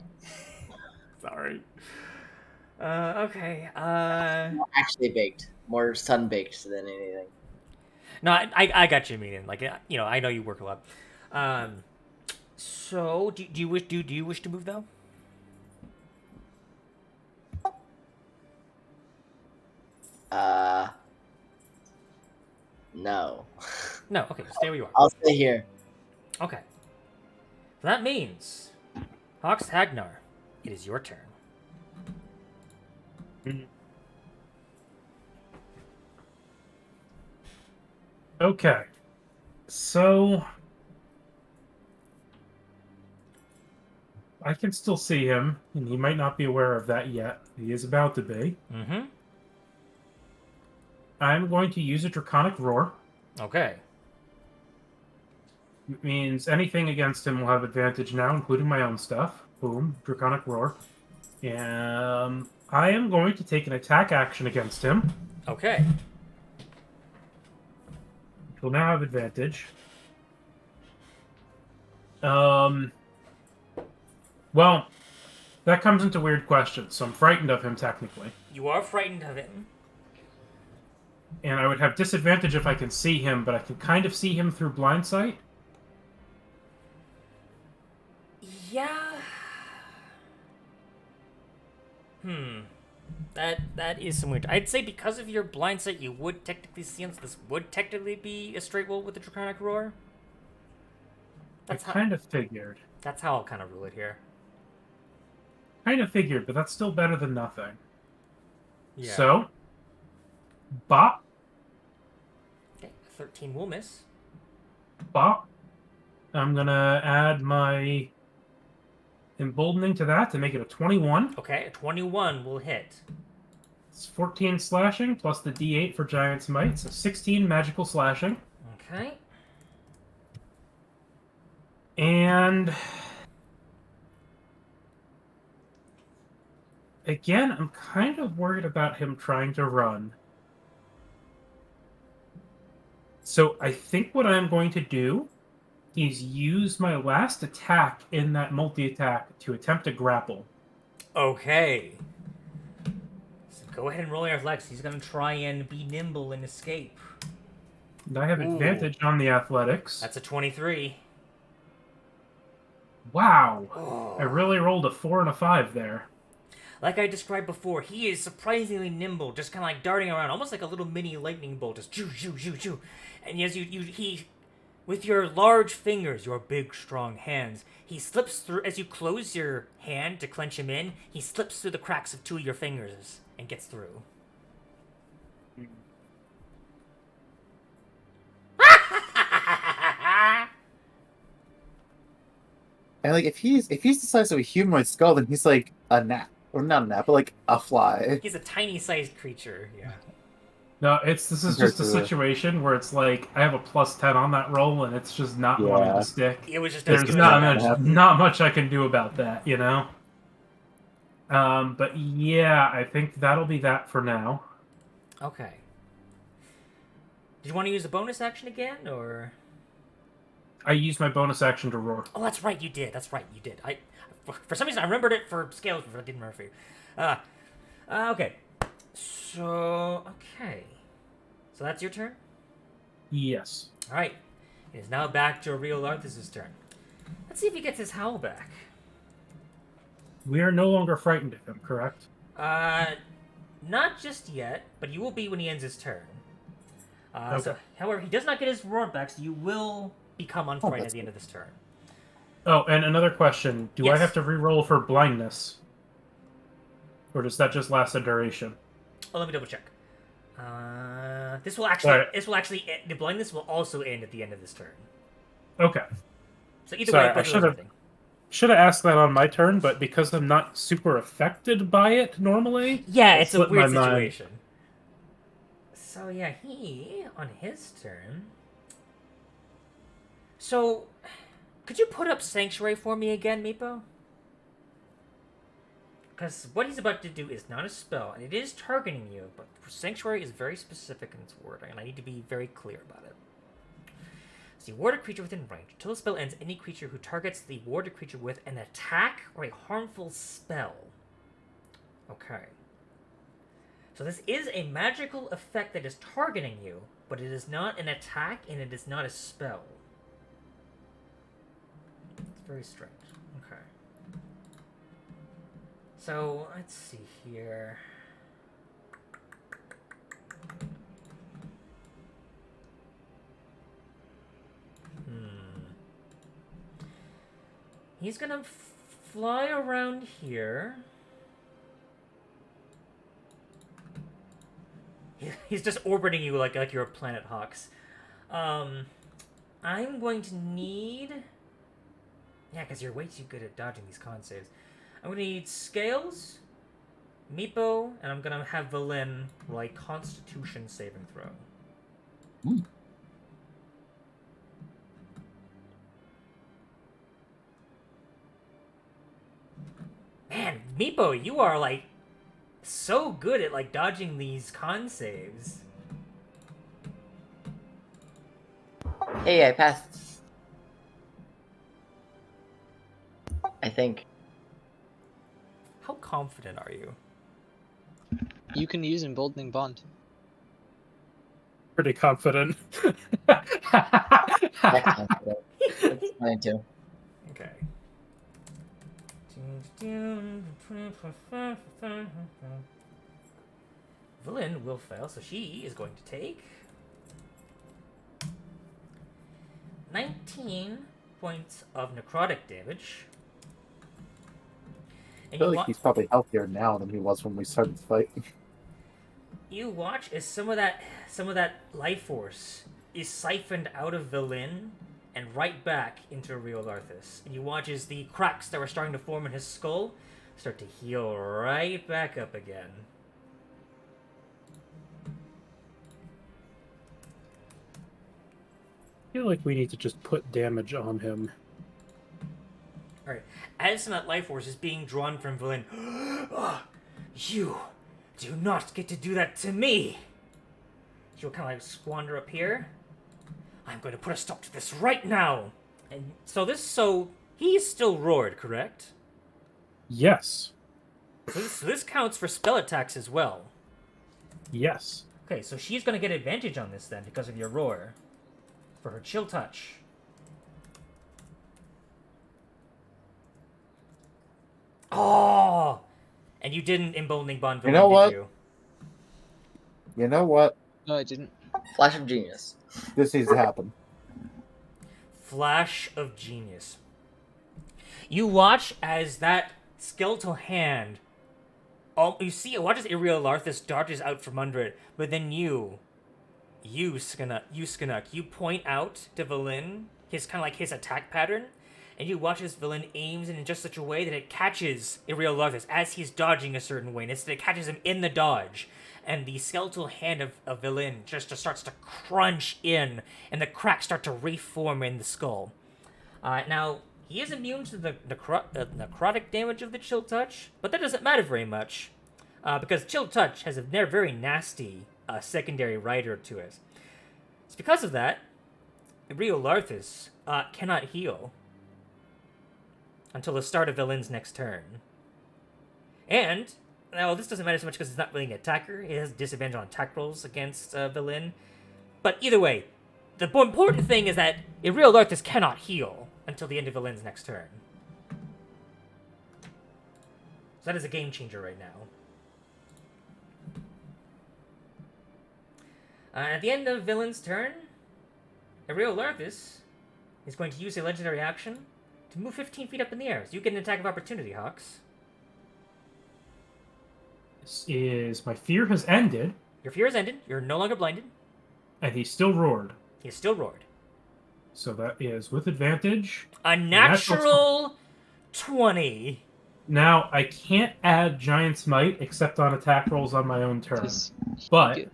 Sorry. Okay. Not actually baked, more sun baked than anything. No, I got you meaning. Like, I know you work a lot. So do you wish to move though? No. No. Okay, stay where you are. I'll stay here. Okay. So that means, Hawks Hagnar, it is your turn. Okay. So I can still see him, and he might not be aware of that yet. He is about to be. Mm-hmm. I'm going to use a Draconic Roar. Okay. It means anything against him will have advantage now, including my own stuff. Boom, Draconic Roar. And I am going to take an attack action against him. Okay. He'll now have advantage. Well, that comes into weird questions, so I'm frightened of him technically. You are frightened of him. And I would have disadvantage if I can see him, but I can kind of see him through blind sight. Yeah. That is some weird. I'd say because of your blind sight, you would technically see him. So this would technically be a straight roll with the Draconic Roar. I kind of figured. That's how I'll kind of rule it here. Kind of figured, but that's still better than nothing. Yeah. So, bop, Okay, 13 will miss. bop. I'm gonna add my emboldening to that to make it a 21. Okay, a 21 will hit. It's 14 slashing plus the D8 for Giant's Might, so 16 magical slashing. Okay. And again, I'm kind of worried about him trying to run. So I think what I'm going to do is use my last attack in that multi-attack to attempt to grapple. Okay. So go ahead and roll your athletics. He's going to try and be nimble and escape. And I have advantage on the athletics. That's a 23. Wow. Oh. I really rolled a 4 and a 5 there. Like I described before, he is surprisingly nimble, just kind of like darting around, almost like a little mini lightning bolt, just choo, choo, choo, choo. And as he, with your large fingers, your big, strong hands, he slips through, as you close your hand to clench him in, he slips through the cracks of 2 of your fingers and gets through. And like if he's the size of a humanoid skull, then he's like a gnat. Or not a gnat, but like a fly. He's a tiny-sized creature, yeah. No, this is Compared just a to- situation where it's like I have a +10 on that roll, and it's just not wanting Yeah. to stick. It was just There's doing not that. much, happen. not much I can do about that, you know. But yeah, I think that'll be that for now. Okay. Did you want to use a bonus action again, or? I used my bonus action to roar. Oh, that's right, you did. That's right, you did. For some reason, I remembered it for scales, but I didn't remember for you. Okay. So, okay. So that's your turn? Yes. Alright. It is now back to Iriolarthas' turn. Let's see if he gets his howl back. We are no longer frightened of him, correct? Not just yet, but you will be when he ends his turn. So, Okay. however, he does not get his roar back, so you will become unfrightened at that's the end of this turn. Oh, and another question: do I Yes. have to re-roll for blindness, or does that just last a duration? Oh, let me double check. This will actually, Alright. the blindness will also end at the end of this turn. Okay. So either Sorry, way, I both of those should've- are thing. Should have asked that on my turn, but because I'm not super affected by it normally, Yeah, it it's a slipped weird my mind. situation. So yeah, he on his turn. So, could you put up Sanctuary for me again, Meepo? Because what he's about to do is not a spell, and it is targeting you, but Sanctuary is very specific in its wording, and I need to be very clear about it. So you ward a creature within range. Until the spell ends, any creature who targets the warded creature with an attack or a harmful spell. Okay. So this is a magical effect that is targeting you, but it is not an attack, and it is not a spell. It's very strange. Okay. So, let's see here. He's gonna fly around here. He's just orbiting you like you're a Planet Hawks. I'm going to need... Yeah, because you're way too good at dodging these con saves. I'm going to need Scales, Meepo, and I'm going to have Valen roll a Constitution saving throw. Hmm. Man, Meepo, you are like so good at like dodging these con saves. Hey, I passed. I think. How confident are you? You can use Emboldening Bond. Pretty confident. Excellent. That's fine too. Okay. Valen will fail, so she is going to take 19 points of necrotic damage. I And feel you, like he's probably healthier now than he was when we started the fight. you watch as some of that life force is siphoned out of Valen and right back into Iriolarthas. And you watch as the cracks that were starting to form in his skull start to heal right back up again. I feel like we need to just put damage on him. Alright, as that life force is being drawn from Valen, you do not get to do that to me! She'll kind of like squander up here. I'm going to put a stop to this right now! And so he's still roared, correct? Yes. So this counts for spell attacks as well. Yes. Okay, so she's going to get advantage on this then because of your roar. For her chill touch. Oh! And you didn't emboldening bond Valen, You know what? did you? You know what? No, I didn't. Flash of genius. This needs to happen. Flash of genius. You watch as that skeletal hand... watch as Iriolarthas dodges out from under it, but then you Skanuk, you point out to Valen his kind of like his attack pattern, and you watch as Valen aims in just such a way that it catches Iriolarthas as he's dodging a certain way, and it catches him in the dodge, and the skeletal hand of Villain just starts to crunch in, and the cracks start to reform in the skull. Now, he is immune to the necrotic damage of the Chill Touch, but that doesn't matter very much, because Chill Touch has a very nasty secondary rider to it. It's because of that, Iriolarthas cannot heal until the start of Villain's next turn. And, now this doesn't matter so much because it's not really an attacker. It has disadvantage on attack rolls against Villain. But either way, the more important thing is that Iriolarthas cannot heal until the end of Villain's next turn. So that is a game changer right now. At the end of Villain's turn, Iriolarthas is going to use a legendary action to move 15 feet up in the air. So you get an attack of opportunity, Hawks. This is my fear has ended, Your fear has ended. You're no longer blinded. and he still roared. He is still roared. So that is with advantage. A natural 20. Now I can't add Giant's Might except on attack rolls on my own turn. Just But get-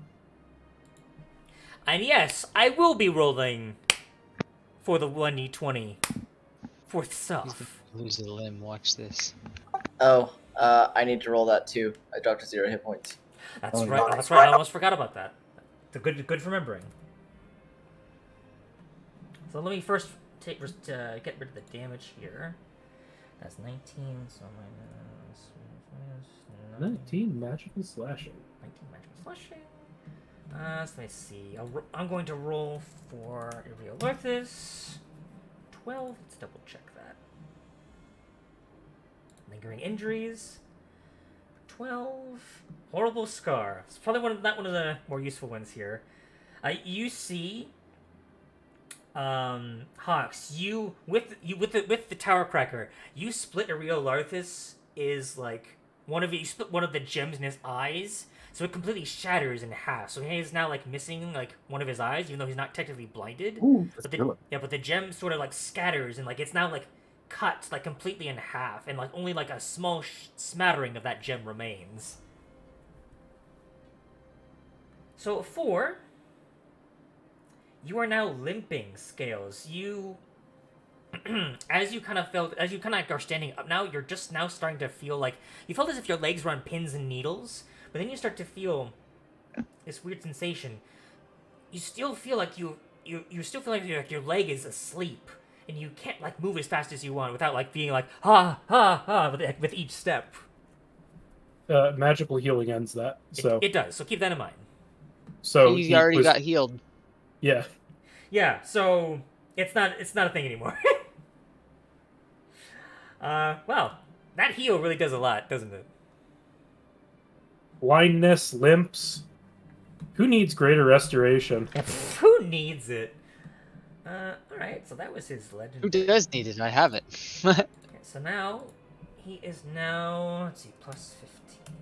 And yes, I will be rolling for the 1d20 for he's self. gonna lose a limb. Watch this. Oh, I need to roll that too. I dropped to 0 hit points. That's Oh, right. yeah. That's right. I almost forgot about that. The good remembering. So let me first get rid of the damage here. That's 19. So minus 19 magical slashing. 19 magical slashing. So let me see. I'm going to roll for Iriolarthas. 12. Let's double check that. Lingering injuries. 12. Horrible scar. It's probably not one of the more useful ones here. You see, Hawks. You with the tower cracker. You split Iriolarthas is like you split one of the gems in his eyes, so it completely shatters in half. So he is now like missing like one of his eyes, even though he's not technically blinded. Ooh, that's But good. but the gem sort of like scatters and like it's now like cut like completely in half, and like only like a small smattering of that gem remains. So 4, you are now limping, Scales. You, as you kind of are standing up now, you're just now starting to feel like you felt as if your legs were on pins and needles, but then you start to feel this weird sensation. You still feel like you still feel like your leg is asleep, and you can't like move as fast as you want without like being like ha ha ha with each step. Magical healing ends that. So It does. So keep that in mind. so He already got healed. Yeah. Yeah. So it's not a thing anymore. Well, that heal really does a lot, doesn't it? Blindness, limps. Who needs greater restoration? Who needs it? All right. So that was his legend. Who does need it? I have it. Okay, so now he is now let's see, plus 15.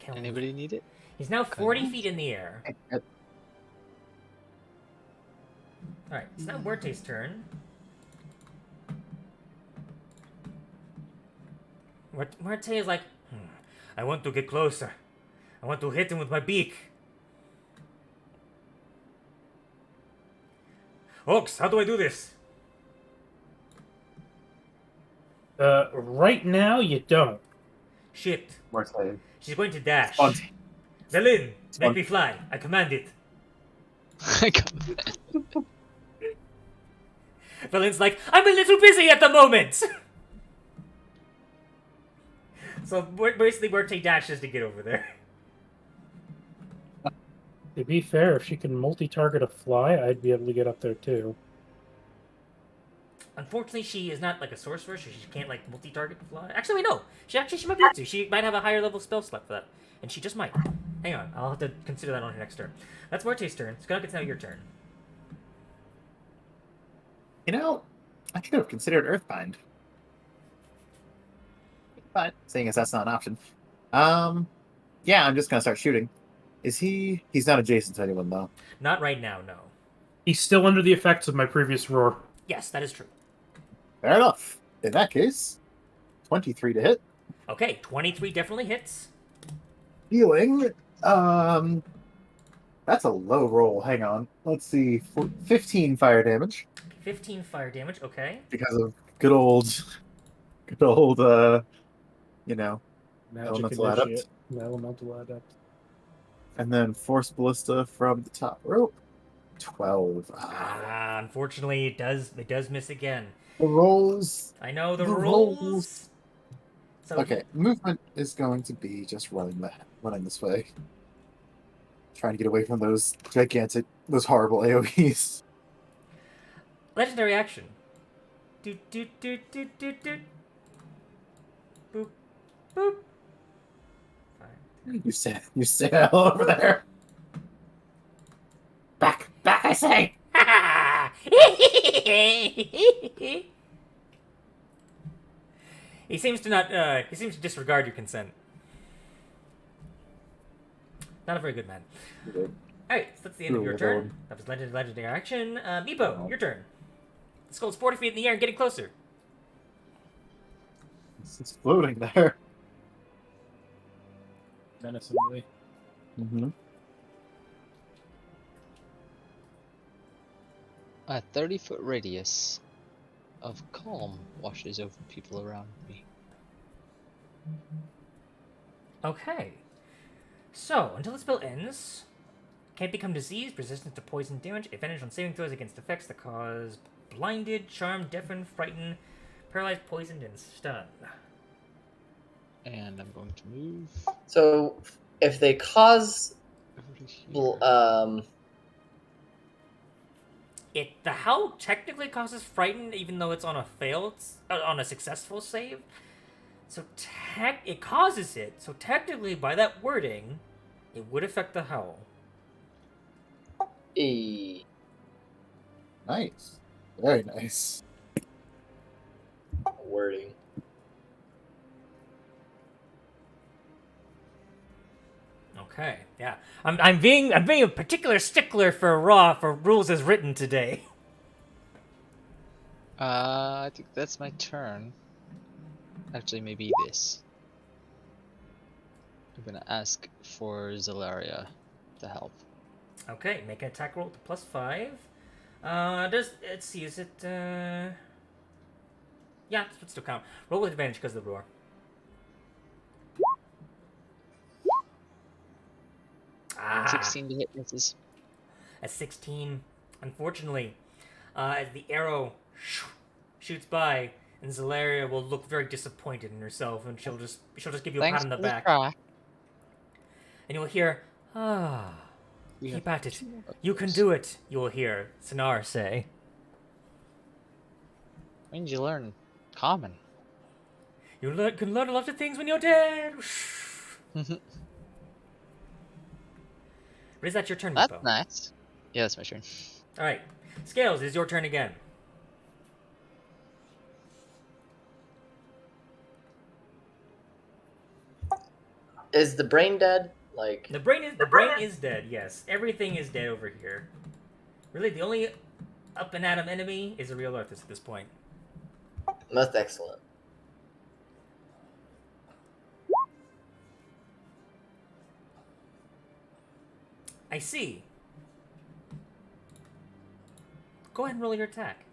Can we- Anybody need it? He's now 40 feet in the air. Alright, it's now Muerte's turn. Muerte is like, I want to get closer. I want to hit him with my beak. Oaks, how do I do this? Right now you don't. Shit. Muerte. She's going to dash. Spont. Zelin, make Spont. me fly. I command it. Valen's like, I'm a little busy at the moment! So basically Muerte dashes to get over there. To be fair, if she can multi-target a fly, I'd be able to get up there too. Unfortunately, she is not like a sorcerer, so she can't like multi-target fly. Actually, wait, no. She might be able to. She might have a higher level spell slot for that. And she just might. Hang on, I'll have to consider that on her next turn. That's Muerte's turn. Skunk, it's now your turn. You know, I could have considered Earthbind. But, seeing as that's not an option. Yeah, I'm just gonna start shooting. He's not adjacent to anyone, though. Not right now, no. He's still under the effects of my previous roar. Yes, that is true. Fair enough. In that case, 23 to hit. Okay, 23 definitely hits. Healing, That's a low roll. Hang on. Let's see. 15 fire damage 15 fire damage. Okay. because of good old, you know, Magic elemental initiate. adept. Elemental adept. And then force ballista from the top rope. 12. Unfortunately, it does miss again. The rolls. I know the The rolls. rolls. So Okay, movement is going to be just running this way. Trying to get away from those horrible AoEs. legendary action. Doot doot doot doot doot doot. Boop boop. Fine. You stay the hell over there. Back, I say. He seems to not. He seems to disregard your consent. Not a very good man. All right, so that's the end of your turn. That was legendary action. Meepo, your turn. The skull's 40 feet in the air and getting closer. It's floating there. Menacingly. Mm-hmm. A 30-foot radius of calm washes over people around me. Okay. So, until the spell ends, can't become diseased, resistant to poison damage, advantage on saving throws against effects that cause blinded, charmed, deafen, frighten, paralyzed, poisoned, and stun. And I'm going to move So, if they cause, over to here. The howl technically causes frighten, even though it's on on a successful save. So it causes it. So technically, by that wording, it would affect the howl. Nice. Very nice. Wording. Okay, yeah. I'm being a particular stickler for rules as written today. I think that's my turn. Actually, maybe this. I'm gonna ask for Zelaria to help. Okay, make an attack roll to +5. Let's see, is it yeah, this would still count. Roll with advantage because of the roar. Ah. 16 to hit misses. At 16, unfortunately, as the arrow shoots by, and Zelaria will look very disappointed in herself, and she'll just give you a pat on the back, try. and you'll hear, keep at it, you can do it. You will hear Sinar say. When did you learn common? You can learn a lot of things when you're dead. But is that your turn, That's Meepo? nice. Yeah, that's my turn. All right, Scales, it is your turn again. Is the brain dead? Like The brain is dead. Yes, everything is dead over here. Really, the only up and atom enemy is Iriolarthas at this point. most excellent. I see. Go ahead and roll your attack.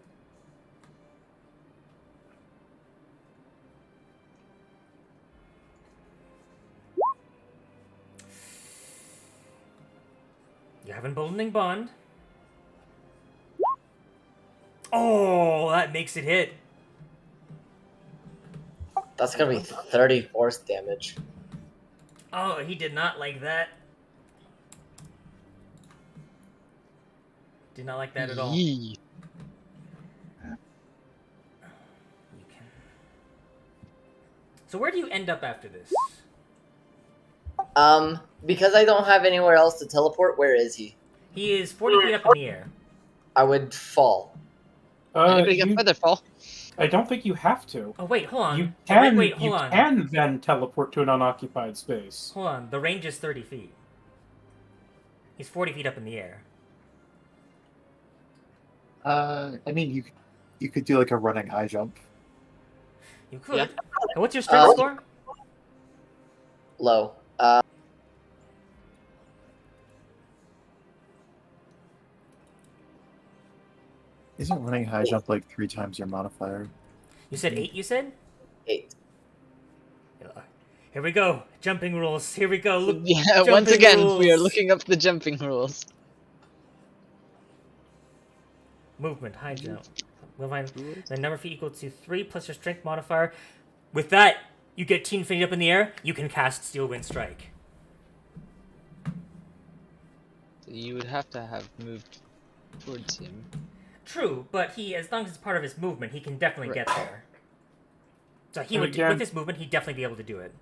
You have emboldening bond. Oh, that makes it hit. That's gonna be 30 force damage. Oh, he did not like that. Did not like that at all. Yee. You can... So where do you end up after this? Because I don't have anywhere else to teleport, where is he? He is 40 feet up in the air. I would fall. Anybody get feather fall? I don't think you have to. Oh, wait, hold on. You Oh, can. wait, hold on. Can then teleport to an unoccupied space. Hold on. The range is 30 feet. He's 40 feet up in the air. I mean, you could do like a running high jump. You could. Yeah. And what's your strength score? Low. Isn't running high jump like 3 times your modifier? You said 8, you said? 8. Here we go. Jumping rules. Here we go. Look, Yeah, once jumping again, we are rules. looking up the jumping rules. Movement, high jump. We'll find the number of feet equal to 3 plus your strength modifier. With that, you get 10 feet up in the air. You can cast Steel Wind Strike. You would have to have moved towards him. True, but he, as long as it's part of his movement, he can definitely get there. So he And would, again- with his movement, he'd definitely be able to do it.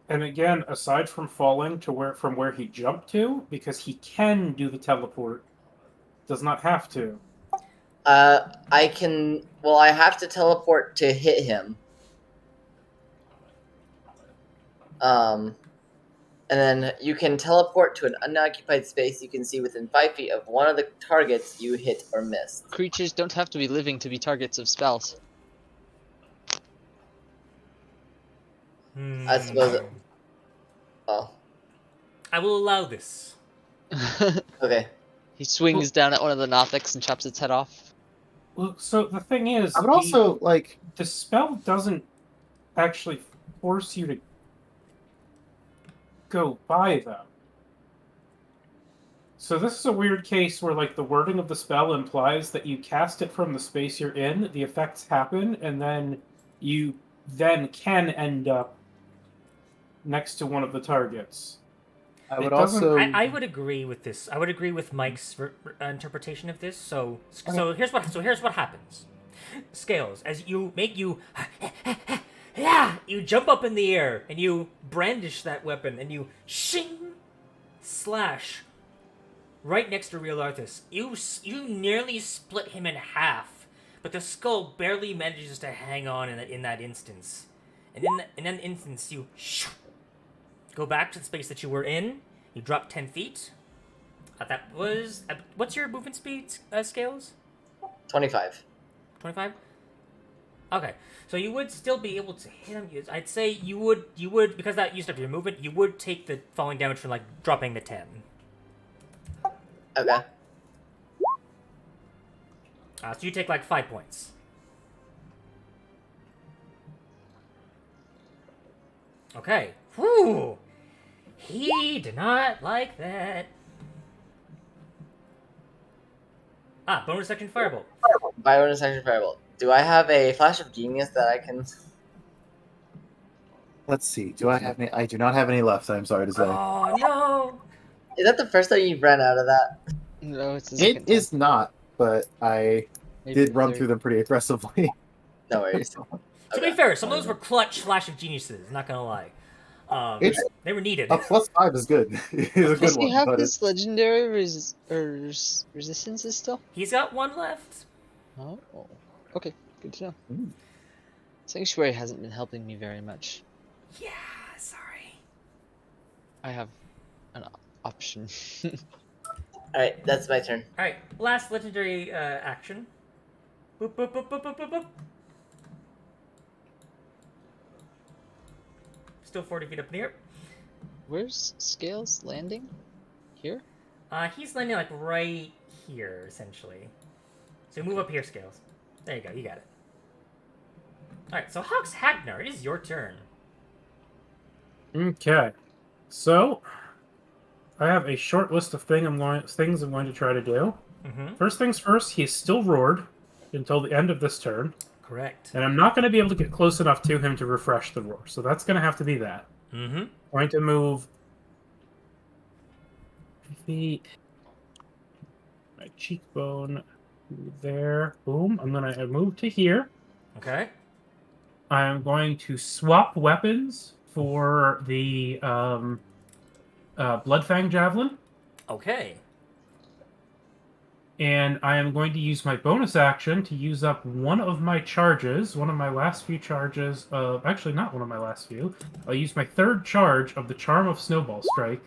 And again, aside from falling to where he jumped to, because he can do the teleport, does not have to. I can. Well, I have to teleport to hit him. And then you can teleport to an unoccupied space you can see within 5 feet of one of the targets you hit or missed. Creatures don't have to be living to be targets of spells. I suppose. Oh, I will allow this. okay. He swings down at one of the Nothics and chops its head off. Well, so the thing is, I would also like. the spell doesn't actually force you to go by them. So this is a weird case where, like, the wording of the spell implies that you cast it from the space you're in, the effects happen, and then you then can end up next to one of the targets. I It would doesn't- also. I would agree with this. I would agree with Mike's interpretation of this. So here's what happens. Scales, as you yeah, you jump up in the air and you brandish that weapon and you shing slash right next to Iriolarthas. You nearly split him in half, but the skull barely manages to hang on in that instance. And in that instance, you go back to the space that you were in. You drop 10 feet. That was... what's your movement speed, Scales? 25. 25? Okay. So you would still be able to hit him. I'd say you would, because that used up your movement, you would take the falling damage from, like, dropping the 10. Okay. So you take, like, 5 points. Okay. Whew! He did not like that. Bonus action firebolt. Bonus action firebolt. Do I have a flash of genius that I can? Let's see. Do I have any? I do not have any left. I'm sorry to say. Oh no! Is that the first time you've ran out of that? No, it's the second It is not, but I Maybe did the run third. through them pretty aggressively. No worries. To be fair, some of those were clutch flash of geniuses. Not gonna lie, It's- they were needed. A +5 is good. It's a Does good he one, have but his legendary resistances still? He's got one left. Oh, okay, good to know. Mm. Sanctuary hasn't been helping me very much. Yeah, sorry. I have an option. Alright, that's my turn. All right, last legendary action. Boop boop boop boop boop boop boop. Still 40 feet up in the air. Where's Scales landing? Here? He's landing like right here, essentially. So move up here, Scales. There you go, you got it. Alright, so Hawks Hagnar, it is your turn. Okay. So, I have a short list of things I'm going to try to do. Mm-hmm. First things first, he's still roared until the end of this turn, Correct. and I'm not going to be able to get close enough to him to refresh the roar, so that's going to have to be that. Mm-hmm. Going to move feet, my cheekbone there. Boom. I'm going to move to here. Okay. I am going to swap weapons for the Bloodfang Javelin. Okay. And I am going to use my bonus action to use up one of my charges, one of my last few charges of... Actually, not one of my last few. I'll use my third charge of the Charm of Snowball Strike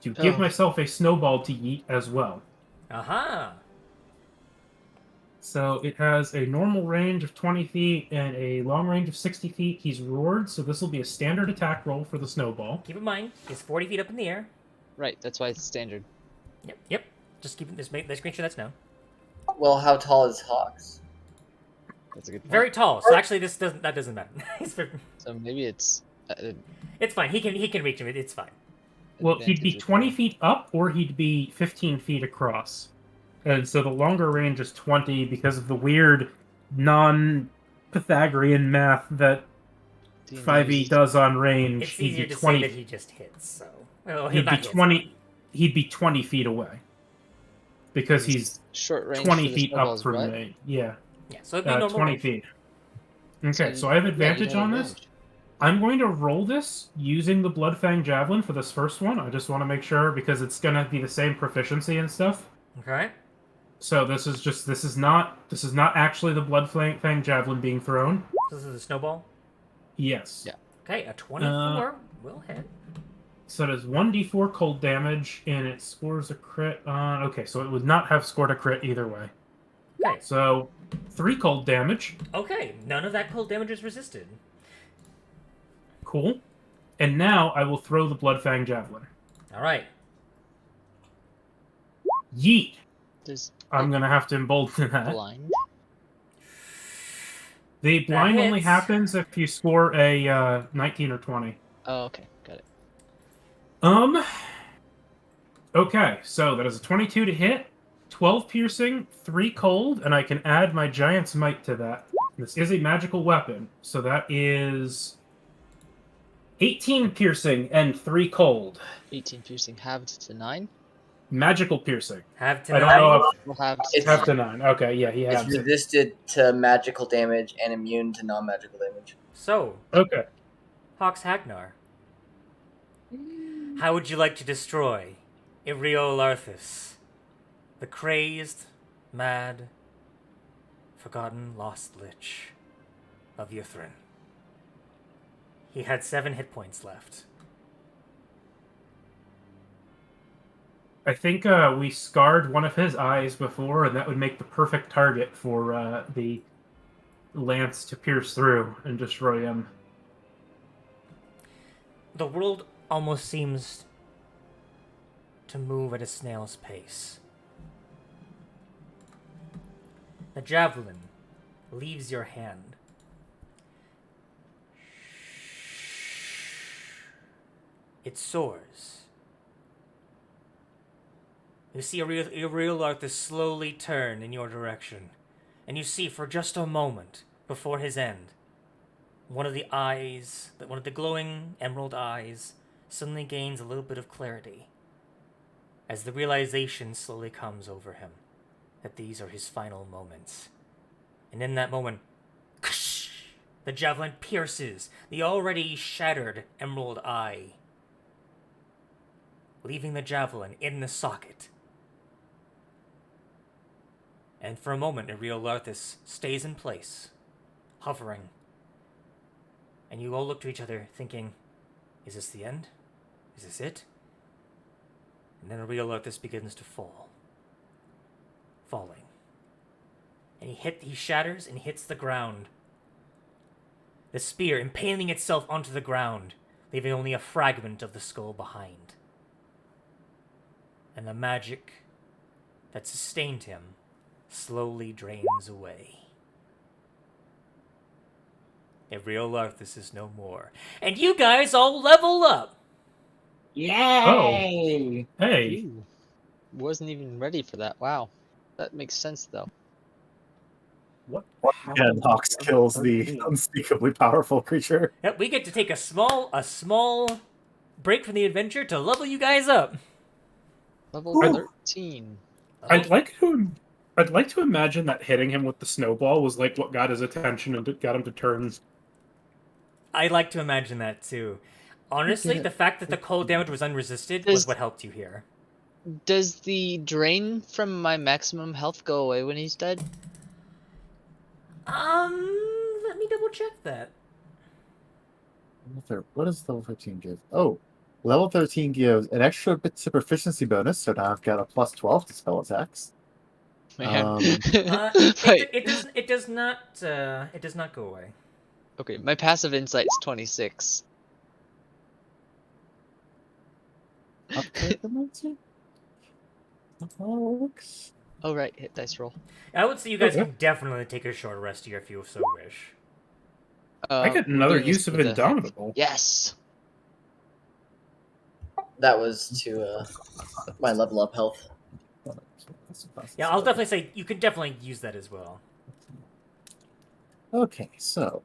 to give Oh. myself a snowball to yeet as well. Aha. So it has a normal range of 20 feet and a long range of 60 feet. He's roared, so this will be a standard attack roll for the snowball. Keep in mind, it's 40 feet up in the air. Right, that's why it's standard. Yep. Yep. Just keep let's make sure that's known. Well, how tall is Hawks? That's a good point. Very tall. So actually, that doesn't matter. So maybe it's It's fine. He can reach him. It's fine. Well, he'd be advantage with 20 the- feet up, or he'd be 15 feet across. And so the longer range is 20 because of the weird non-Pythagorean math that D&D 5e uses- does on range. It's He'd easier be to 20. say that he just hits. So well, He'd be not hits, 20. He'd be 20 feet away because and he's short range 20 for the feet up snowballs, from what? me. Yeah, Yeah. So it'd be normal 20 range. feet. Okay, So so I have yeah, you'd advantage have on this. advantage. I'm going to roll this using the Bloodfang Javelin for this first one. I just want to make sure because it's going to be the same proficiency and stuff. Okay. So this is not actually the Bloodfang Javelin being thrown. This is a snowball. Yes. Yeah. Okay, a 24 will hit. So it is 1d4 cold damage, and it scores a crit on... Okay, so it would not have scored a crit either way. Okay. So 3 cold damage. Okay. None of that cold damage is resisted. Cool. And now I will throw the Bloodfang Javelin. All right. Yeet! There's I'm going to have to embolden that. blind. The blind only hits. happens if you score a 19 or 20. Oh, okay, got it. Okay, so that is a 22 to hit, 12 piercing, 3 cold, and I can add my Giant's Might to that. This is a magical weapon, so that is 18 piercing and 3 cold. 18 piercing halved to 9. Magical piercing. Have to I don't know if We'll have It's- half to 9. Okay, yeah, he It's has it. resisted to magical damage and immune to non-magical damage. So, Okay. Hawks Hagnar, how would you like to destroy Iriolarthas, the crazed, mad, forgotten, lost lich of Ythrin? He had 7 hit points left. I think we scarred one of his eyes before, and that would make the perfect target for the lance to pierce through and destroy him. The world almost seems to move at a snail's pace. The javelin leaves your hand. It soars. You see Iriolarthas slowly turn in your direction, and you see for just a moment before his end, one of the glowing emerald eyes suddenly gains a little bit of clarity as the realization slowly comes over him that these are his final moments. And in that moment, the javelin pierces the already shattered emerald eye, leaving the javelin in the socket. And for a moment, Iriolarthas stays in place, hovering. And you all look to each other, thinking, is this the end? Is this it? And then Iriolarthas begins to fall. Falling. And he shatters and hits the ground. The spear impaling itself onto the ground, leaving only a fragment of the skull behind. And the magic that sustained him slowly drains away. Iriolarthas is no more. And you guys all level up! Yay! Hey, Ooh. Wasn't even ready for that. Wow. That makes sense, though. what? And Hawks kills the unspeakably powerful creature. Yep, we get to take a small break from the adventure to level you guys up. Level Ooh. 13. I'd like to imagine that hitting him with the snowball was like what got his attention and got him to turn. I like to imagine that too. Honestly, the fact that the cold damage was unresisted was what helped you here. Does the drain from my maximum health go away when he's dead? Let me double check that. What does level 13 give? Oh, level 13 gives an extra bit to proficiency bonus, so now I've got a plus 12 to spell attacks. Man. It, Wait. it does not go away. Okay, my passive insight's 26. Upgrade the monster? That works. Oh right, hit dice roll. I would say you guys Okay. can definitely take a short rest here if you so wish. I get We're another doing this use of for the heck. Indomitable. Yes. That was to my level up health. Yeah, I'll definitely say you can definitely use that as well. Okay, so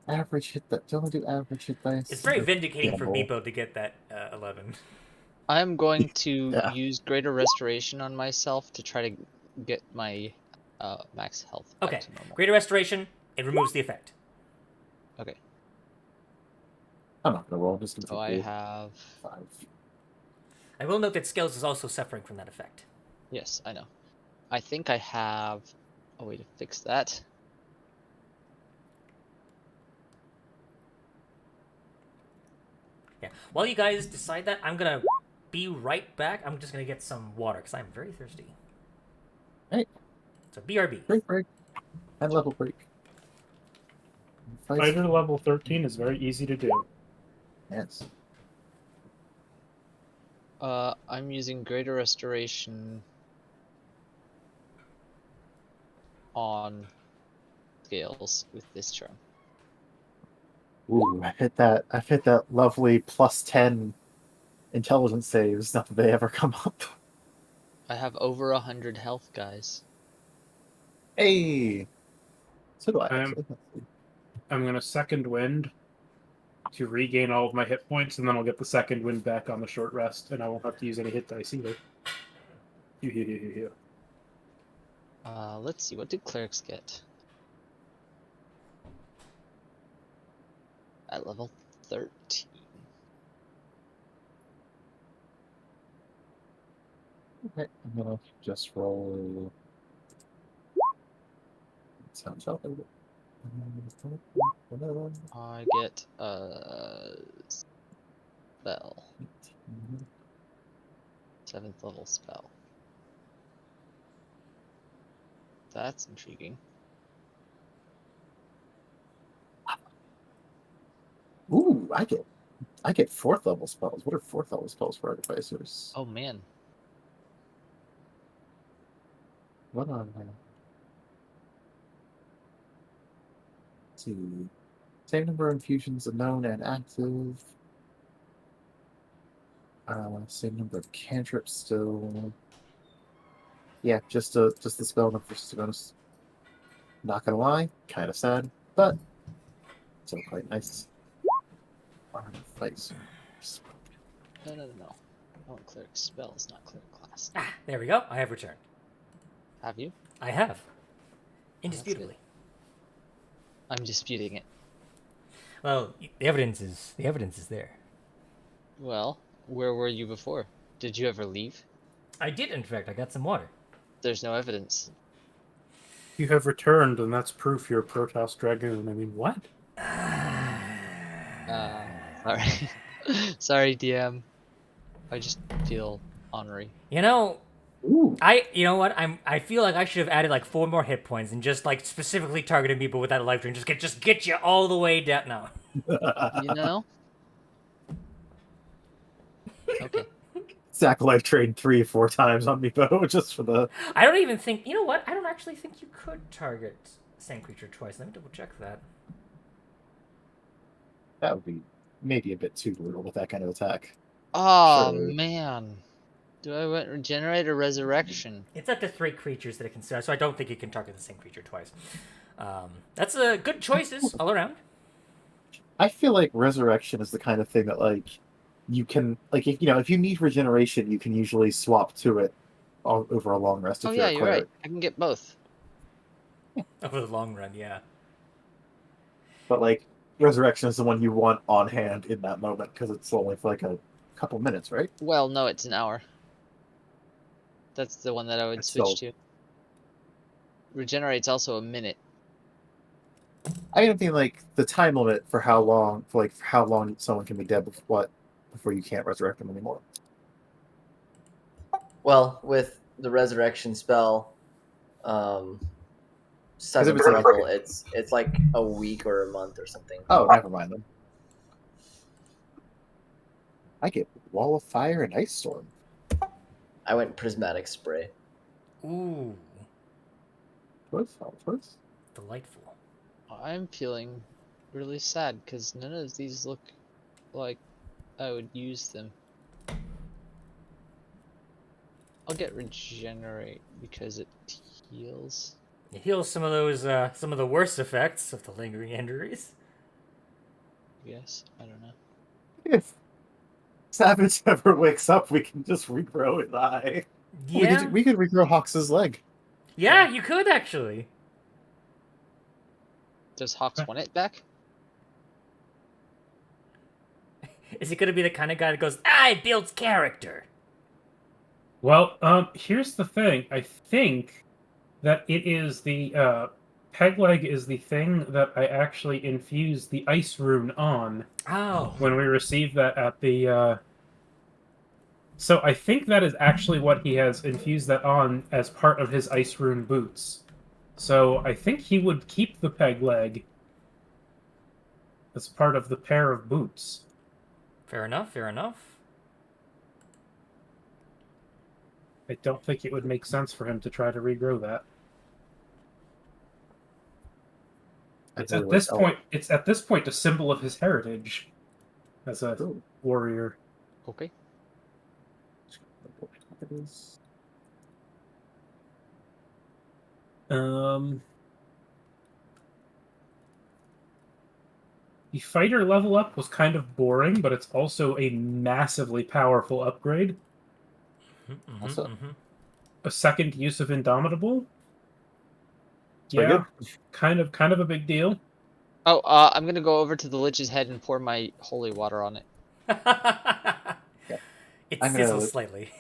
average hit that. Don't do average hit dice. It's very vindicating for Gamble. Meepo to get that 11. I'm going to Yeah. use Greater Restoration on myself to try to get my max health back Okay, to normal. Greater Restoration, it removes the effect. Okay, I'm not gonna roll. I'm just gonna so take I the have... 5. I will note that Scales is also suffering from that effect. Yes, I know. I think I have a way to fix that. Yeah. While you guys decide that, I'm gonna be right back. I'm just gonna get some water because I'm very thirsty. Hey. So BRB. Break. And level break. Fighter level 13 is very easy to do. Yes. I'm using Greater Restoration on Scales with this charm. Ooh, I've hit that lovely +10 intelligence saves. Not that they ever come up. I have over 100 health, guys. Hey. So do I. I'm- Actually. Let's see. I'm gonna second wind to regain all of my hit points, and then I'll get the second wind back on the short rest, and I won't have to use any hit dice either. Hew. Let's see, what did clerics get? At level 13. Okay, I'm gonna just roll. Sounds out. I get a spell. 7th level spell. That's intriguing. Ooh, I get 4th level spells. What are 4th level spells for artificers? Oh man. What are they? Let's see. Same number of infusions of known and active. Same number of cantrips still. Yeah, just the spell and versus the bonus. Not gonna lie, kind of sad, but still quite nice. Artificers. No. I want cleric spells, not cleric class. Ah, there we go. I have returned. Have you? I have. good. Indisputably. I'm disputing it. Well, the evidence is there. Well, where were you before? Did you ever leave? I did, in fact. I got some water. There's no evidence. You have returned, and that's proof you're a Protoss Dragoon. I mean, what? Sorry. Sorry, DM. I just feel ornery. You know, Ooh, you know what? I feel like I should have added like 4 more hit points and just like specifically targeted people with that life drain. Just get you all the way down. No. You know? Okay. Zach life trained 3 or 4 times on me, Bo, just for the. I don't even think. You know what? I don't actually think you could target same creature twice. Let me double check that. That would be maybe a bit too brutal with that kind of attack. Oh Sure. man. Do I want regenerate or resurrection? It's up to 3 creatures that it can start, so I don't think you can target the same creature twice. That's a good choices all around. I feel like resurrection is the kind of thing that like you can like if you need regeneration, you can usually swap to it over a long rest if Oh you're yeah, a you're right. cleric. I can get both. Over the long run, yeah. But like resurrection is the one you want on hand in that moment because it's only for like a couple minutes, right? Well, no, it's an hour. That's the one that I would It's switch still- to. Regenerate's also a minute. I don't think like the time limit for how long someone can be dead before you can't resurrect them anymore. Well, with the resurrection spell, 7th it's like- level, it's like a week or a month or something. Oh, never mind them. I get Wall of Fire and Ice Storm. I went prismatic spray. Ooh, First. delightful. I'm feeling really sad because none of these look like I would use them. I'll get regenerate because it heals. It heals some of those, some of the worst effects of the lingering injuries. I guess. I don't know. If Savage ever wakes up, we can just regrow his eye. Yeah, We could regrow Hawks' leg. yeah, you could actually. Does Hawks want it back? Is he gonna be the kind of guy that goes, "Ah, it builds character"? Well, here's the thing. I think that it is the peg leg is the thing that I actually infused the ice rune on Oh, when we received that at the. So I think that is actually what he has infused that on as part of his ice rune boots. So I think he would keep the peg leg as part of the pair of boots. fair enough. Fair enough. I don't think it would make sense for him to try to regrow that. It's at this point a symbol of his heritage as a warrior. Okay. The fighter level up was kind of boring, but it's also a massively powerful upgrade. Also, A second use of Indomitable. Pretty Yeah, kind of a big deal. Oh, I'm gonna go over to the Lich's head and pour my holy water on it. It I'm gonna- sizzles slightly.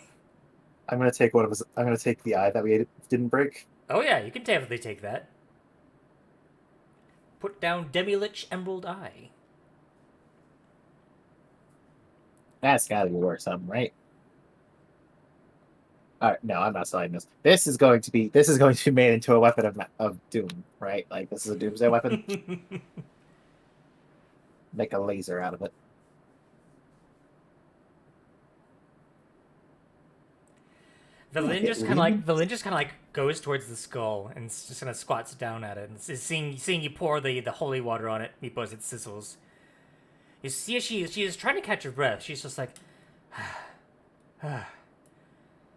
I'm gonna take one of his. I'm gonna take the eye that we didn't break. Oh yeah, you can definitely take that. Put down Demi-Lich Emerald Eye. That's gotta be worth something, right? All right, no, I'm not selling this. This is going to be made into a weapon of doom, right? Like this is a doomsday weapon. Make a laser out of it. The Lin just kind of like goes towards the skull and just kind of squats down at it and seeing you pour the holy water on it. Meatballs, it sizzles. You see, she is trying to catch her breath. She's just like,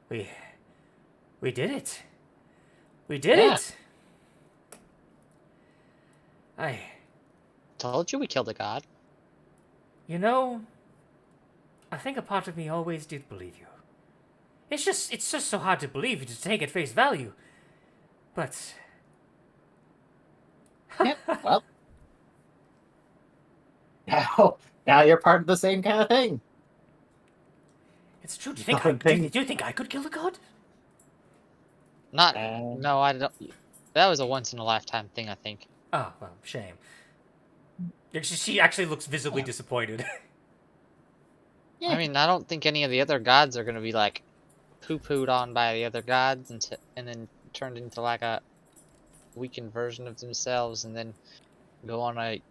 we did it. We did it. I Told you we killed a god. You know, I think a part of me always did believe you. It's just so hard to believe to take at face value. But Yeah, well, now you're part of the same kind of thing. it's true. Do you think I could kill a god? Not. No, I don't. That was a once in a lifetime thing, I think. Oh, well, shame. She actually looks visibly disappointed. Yeah. I mean, I don't think any of the other gods are gonna be like poo-pooed on by the other gods and then turned into like a weakened version of themselves and then go on a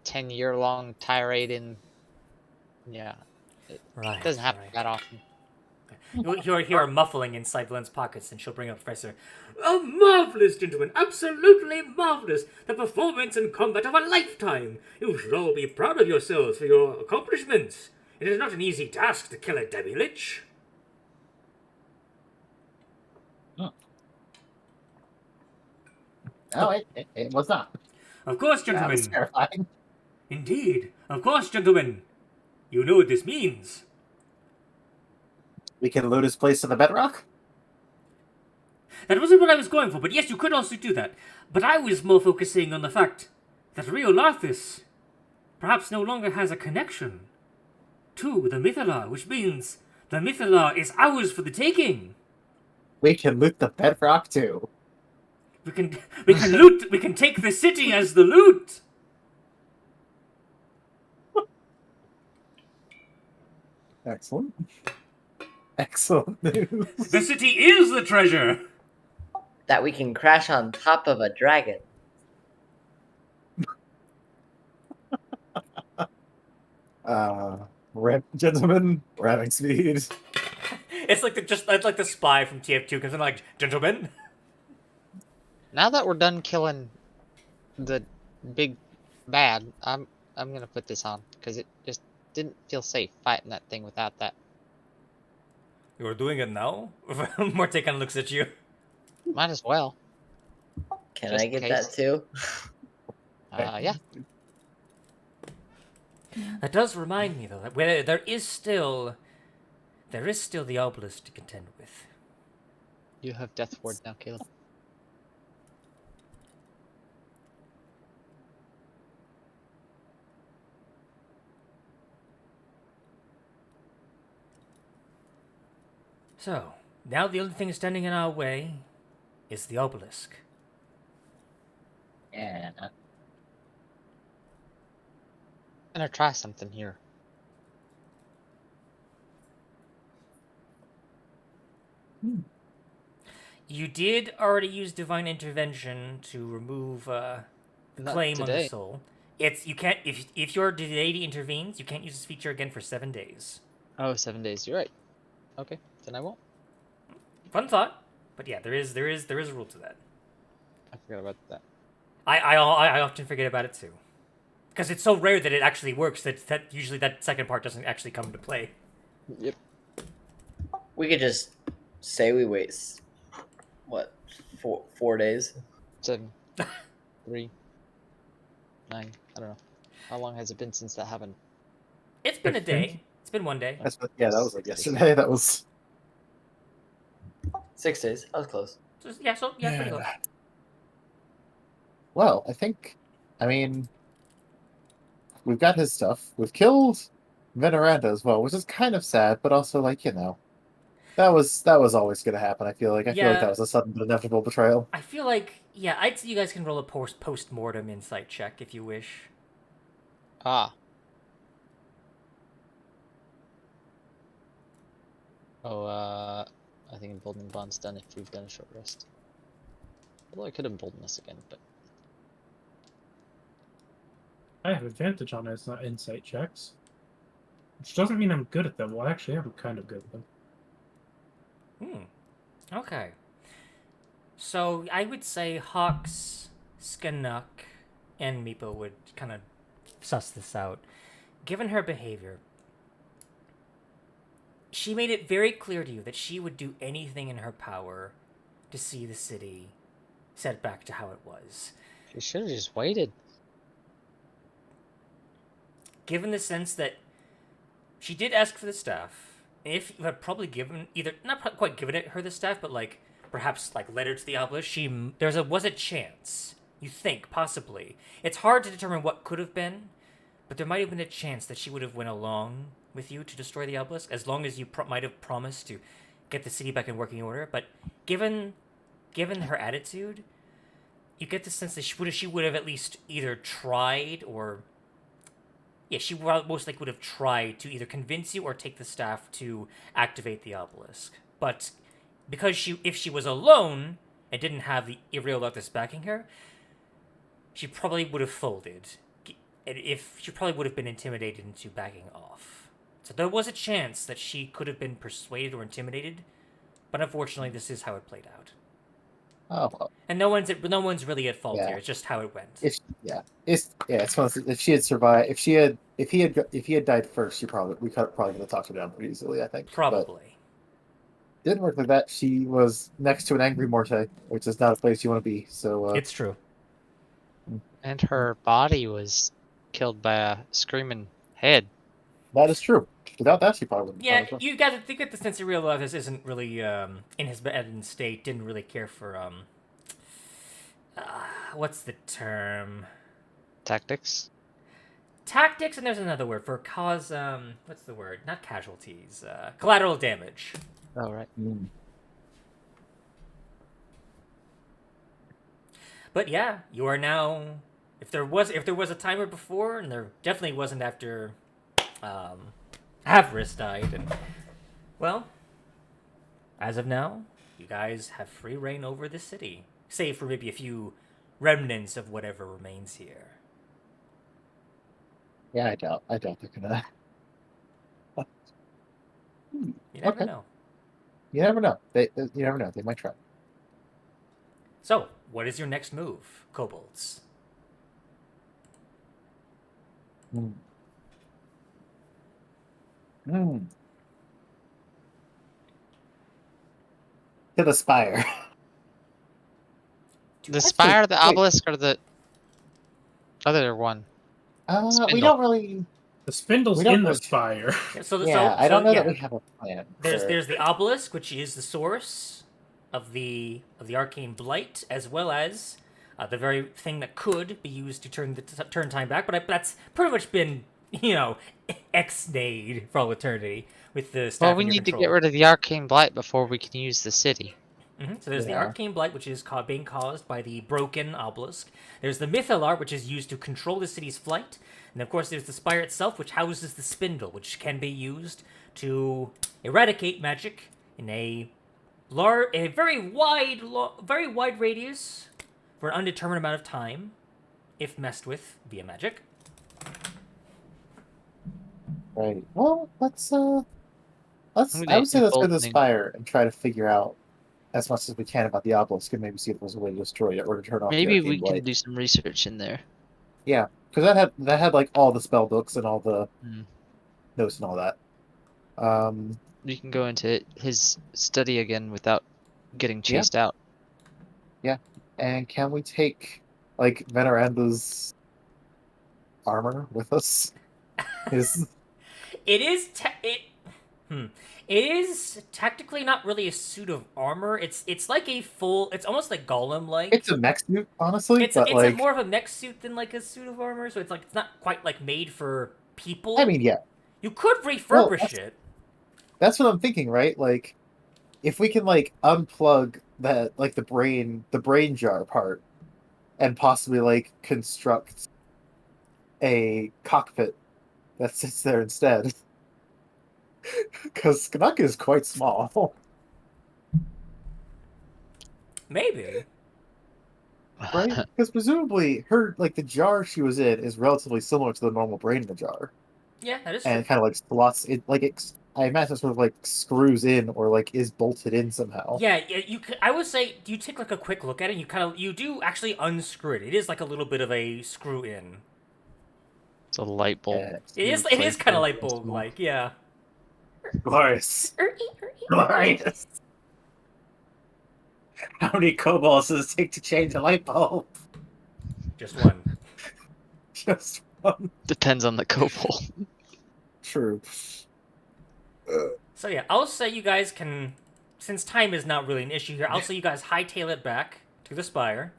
10-year-long tirade in. Yeah, it Right. doesn't happen right. that often. You hear her muffling inside Glenn's pockets, and she'll bring up Professor. Oh, marvelous, gentlemen! Absolutely marvelous! The performance and combat of a lifetime! You should all be proud of yourselves for your accomplishments. It is not an easy task to kill a Demi-Lich. No, it was not. Of course, That gentlemen. was terrifying. Indeed. Of course, gentlemen. You know what this means. We can loot his place to the bedrock. That wasn't what I was going for, but yes, you could also do that. But I was more focusing on the fact that Iriolarthas perhaps no longer has a connection to the Mythala, which means the Mythala is ours for the taking. We can loot the bedrock too. We can loot. We can take the city as the loot. Excellent. Excellent news. The city is the treasure. That we can crash on top of a dragon. Gentlemen, we're having speed. It's like it's like the spy from TF2 comes in like, gentlemen. Now that we're done killing the big bad, I'm gonna put this on because it just didn't feel safe fighting that thing without that. You're doing it now? Morte kind of looks at you. Might as well. Can Just I in get case. that too? Yeah. That does remind me, though, that there is still the obelisk to contend with. You have death ward now, Caleb. So, now the only thing standing in our way is the obelisk. Yeah. I'm gonna try something here. You did already use divine intervention to remove the Not claim on the today. soul. You can't if your deity intervenes, you can't use this feature again for 7 days. Oh, 7 days. You're right. Okay, then I won't. Fun thought, but yeah, there is a rule to that. I forgot about that. I often forget about it too, because it's so rare that it actually works. That usually that second part doesn't actually come into play. Yep. We could just say we wait. What? 4 days? 7, 3, 9. I don't know. How long has it been since that happened? It's been a 15? day. It's been 1 day. Yeah, that was like yesterday. That was 6 days. I was close. So pretty close. well. I mean, we've got his stuff. We've killed Veneranda as well, which is kind of sad, but also like that was always going to happen. I feel like that was a sudden but inevitable betrayal. I feel like I'd say you guys can roll a post-mortem insight check if you wish. Ah. Oh, I think Emboldening Bond's done if we've done a short rest. Although I could embolden us again, but... I have advantage on his insight checks. Which doesn't mean I'm good at them. Well, actually, I'm kind of good at them. Okay. So I would say Hawks, Skanuk, and Meepo would kind of suss this out. Given her behavior, she made it very clear to you that she would do anything in her power to see the city set back to how it was. She should have just waited. Given the sense that she did ask for the staff, if you had probably given not quite given her the staff, but like perhaps like led her to the obelisk, was a chance. You think possibly it's hard to determine what could have been, but there might have been a chance that she would have went along with you to destroy the obelisk, as long as you might have promised to get the city back in working order. But given her attitude, you get the sense that she would have at least either tried or. Yeah, she most likely would have tried to either convince you or take the staff to activate the obelisk. But because if she was alone and didn't have the Iriolarthas backing her, she probably would have folded. And she probably would have been intimidated into backing off. So there was a chance that she could have been persuaded or intimidated, but unfortunately, this is how it played out. Oh, well. And no one's really at fault Yeah. here. It's just how it went. It's one of if she had survived, if he had died first, we probably would have talked her down pretty easily. I think Probably. But didn't work like that. She was next to an angry Morte, which is not a place you want to be. So It's true. And her body was killed by a screaming head. that is true. Without that, she probably wouldn't. Yeah, have done you get the sense that Iriolarthas isn't really in his bedridden state. Didn't really care for what's the term? Tactics? Tactics, and there's another word for cause. What's the word? Not casualties. Collateral damage. Oh, right. But yeah, you are now. If there was a timer before, and there definitely wasn't after Avarice died, and well, as of now, you guys have free reign over the city, save for maybe a few remnants of whatever remains here. Yeah, I doubt they're gonna. You never Okay. know. You never know. You never know. They might try. So, what is your next move, kobolds? Hmm. Hmm. To the spire. The Actually, spire, the wait. obelisk, or the other one? We Spindle. don't really. The spindle's We don't in the really. spire. Yeah, so, Yeah, I don't know that yeah. we have a plan. There's the obelisk, which is the source of the arcane blight, as well as the very thing that could be used to turn time back. But that's pretty much been ex-nayed for all eternity with the Well, staff we in your need to get control. rid of the arcane blight before we can use the city. So there's the Yeah. arcane blight, which is being caused by the broken obelisk. There's the mythalar, which is used to control the city's flight, and of course there's the spire itself, which houses the spindle, which can be used to eradicate magic in a very wide radius for an undetermined amount of time, if messed with via magic. Right. Well, let's. I'm I gonna would say let's go to the emboldening. spire and try to figure out as much as we can about the obelisk and maybe see if there's a way to destroy it or to turn off the Maybe arcane we can blight. do some research in there. Yeah, because that had like all the spell books and all the Hmm. notes and all that. We can go into his study again without getting Yeah. chased out. Yeah, and can we take like Veneranda's armor with us? His It is it is technically not really a suit of armor. It's like a full. It's almost like Golem like. it's a mech suit, honestly, It's but like more of a mech suit than like a suit of armor. So it's not quite like made for people. I mean, yeah. You could Well, refurbish it. that's what I'm thinking, right? Like if we can like unplug that like the brain jar part and possibly like construct a cockpit that sits there instead. Because Kanaka is quite small. Maybe. Right? Because presumably her like the jar she was in is relatively similar to the normal brain in the jar. Yeah, that is And true. kind of like slots it like I imagine it sort of like screws in or like is bolted in somehow. Yeah, you. I would say, do you take like a quick look at it? You do actually unscrew it. It is like a little bit of a screw in. It's a light bulb. Yeah, It is. it's It is like kind of very light bulb small. like. Yeah. Glorious. Glorious. How many kobolds does it take to change a light bulb? Just one. Just one. Depends on the kobold. True. So yeah, I'll say you guys can, since time is not really an issue here. I'll say you guys hightail it back to the spire.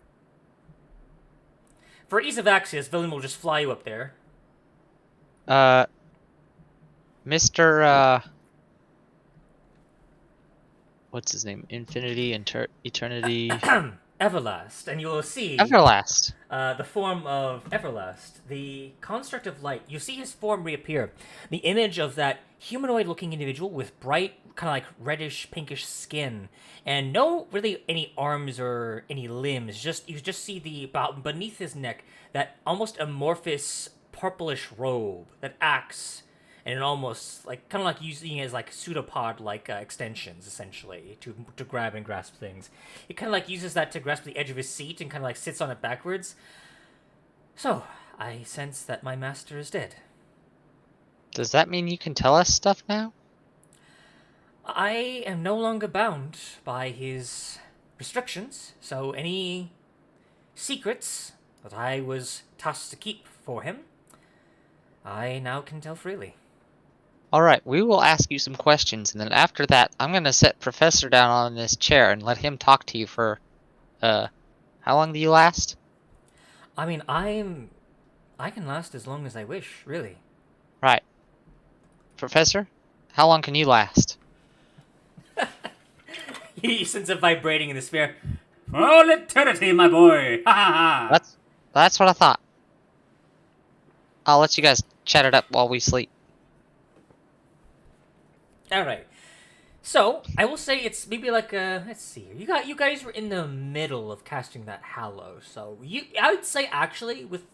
For ease of access, Villain will just fly you up there. Mr. What's his name? Infinity and Eternity. Everlast, and you will see Everlast. the form of Everlast, the construct of light. You see his form reappear. The image of that humanoid-looking individual with bright, kind of like reddish, pinkish skin, and no really any arms or any limbs. You just see beneath his neck that almost amorphous purplish robe that acts. And it almost kind of like using it as like pseudopod like extensions essentially to grab and grasp things. It kind of like uses that to grasp the edge of his seat and kind of like sits on it backwards. So I sense that my master is dead. Does that mean you can tell us stuff now? I am no longer bound by his restrictions, so any secrets that I was tasked to keep for him, I now can tell freely. Alright, we will ask you some questions, and then after that, I'm gonna set Professor down on this chair and let him talk to you for, how long do you last? I mean, I can last as long as I wish, really. Right. Professor, how long can you last? You sense it vibrating in the sphere. For all eternity, my boy! Ha ha ha! That's what I thought. I'll let you guys chat it up while we sleep. Alright. So, I will say it's maybe like let's see. You guys were in the middle of casting that Hallow, so I would say actually with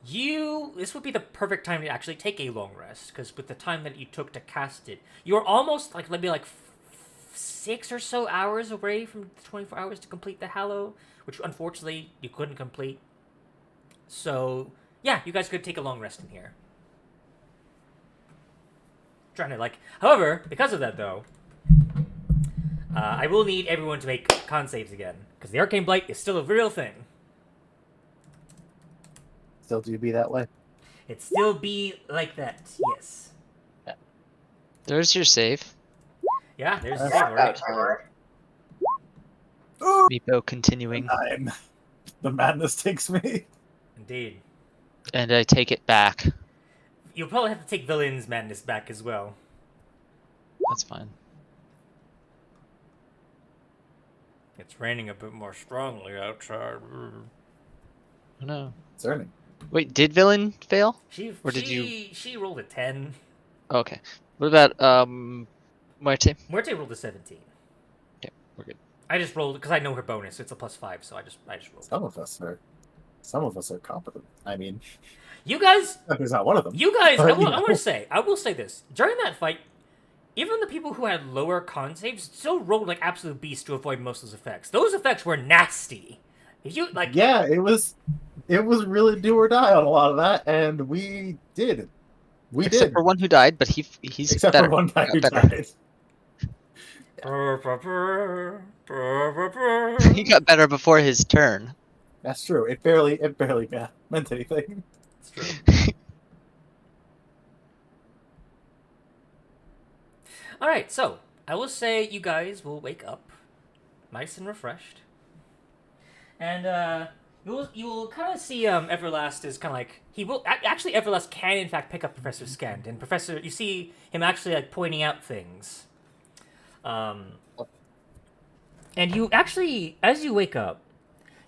you this would be the perfect time to actually take a long rest, because with the time that you took to cast it, you were almost like maybe like 6 or so hours away from the 24 hours to complete the Hallow, which unfortunately you couldn't complete. So, yeah, you guys could take a long rest in here. Trying to, however, because of that, though, I will need everyone to make con saves again, because the Arcane Blight is still a real thing. Still do be that way. It still be like that, yes. There's your save. Yeah, there's That's the About time. Meepo continuing. The madness takes me. Indeed. And I take it back. You'll probably have to take Villain's Madness back as well. That's fine. It's raining a bit more strongly outside. Oh no. Concerning. Wait, did villain fail? Or she rolled a 10. Okay. What about Muerte? Muerte rolled a 17. Okay, we're good. I just rolled because I know her bonus. It's a +5, so I just rolled. Some of us are competent. I mean, You guys, there's not one of them. you guys. But, I will say this. During that fight, even the people who had lower con saves still rolled like absolute beasts to avoid most of those effects. Those effects were nasty. If you like, Yeah, it was really do or die on a lot of that, and we did. Except for one who died, but he's Except better. for one guy who Better. died. He got better before his turn. That's true. It barely meant anything. It's true. All right, so I will say you guys will wake up nice and refreshed, and you will kind of see Everlast is kind of like he will actually Everlast can in fact pick up Professor Skent, and you see him actually like pointing out things, and you actually as you wake up,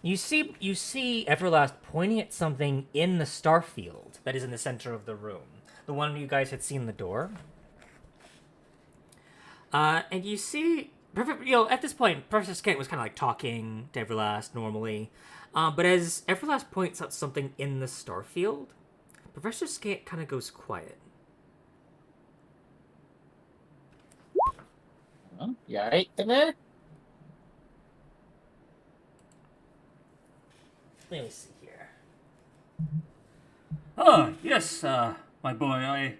you see Everlast pointing at something in the starfield that is in the center of the room, the one you guys had seen the door. And you see, at this point, Professor Skent was kind of like talking to Everlast normally. But as Everlast points out something in the starfield, Professor Skent kind of goes quiet. You alright in there? Let me see here. Oh, yes, my boy,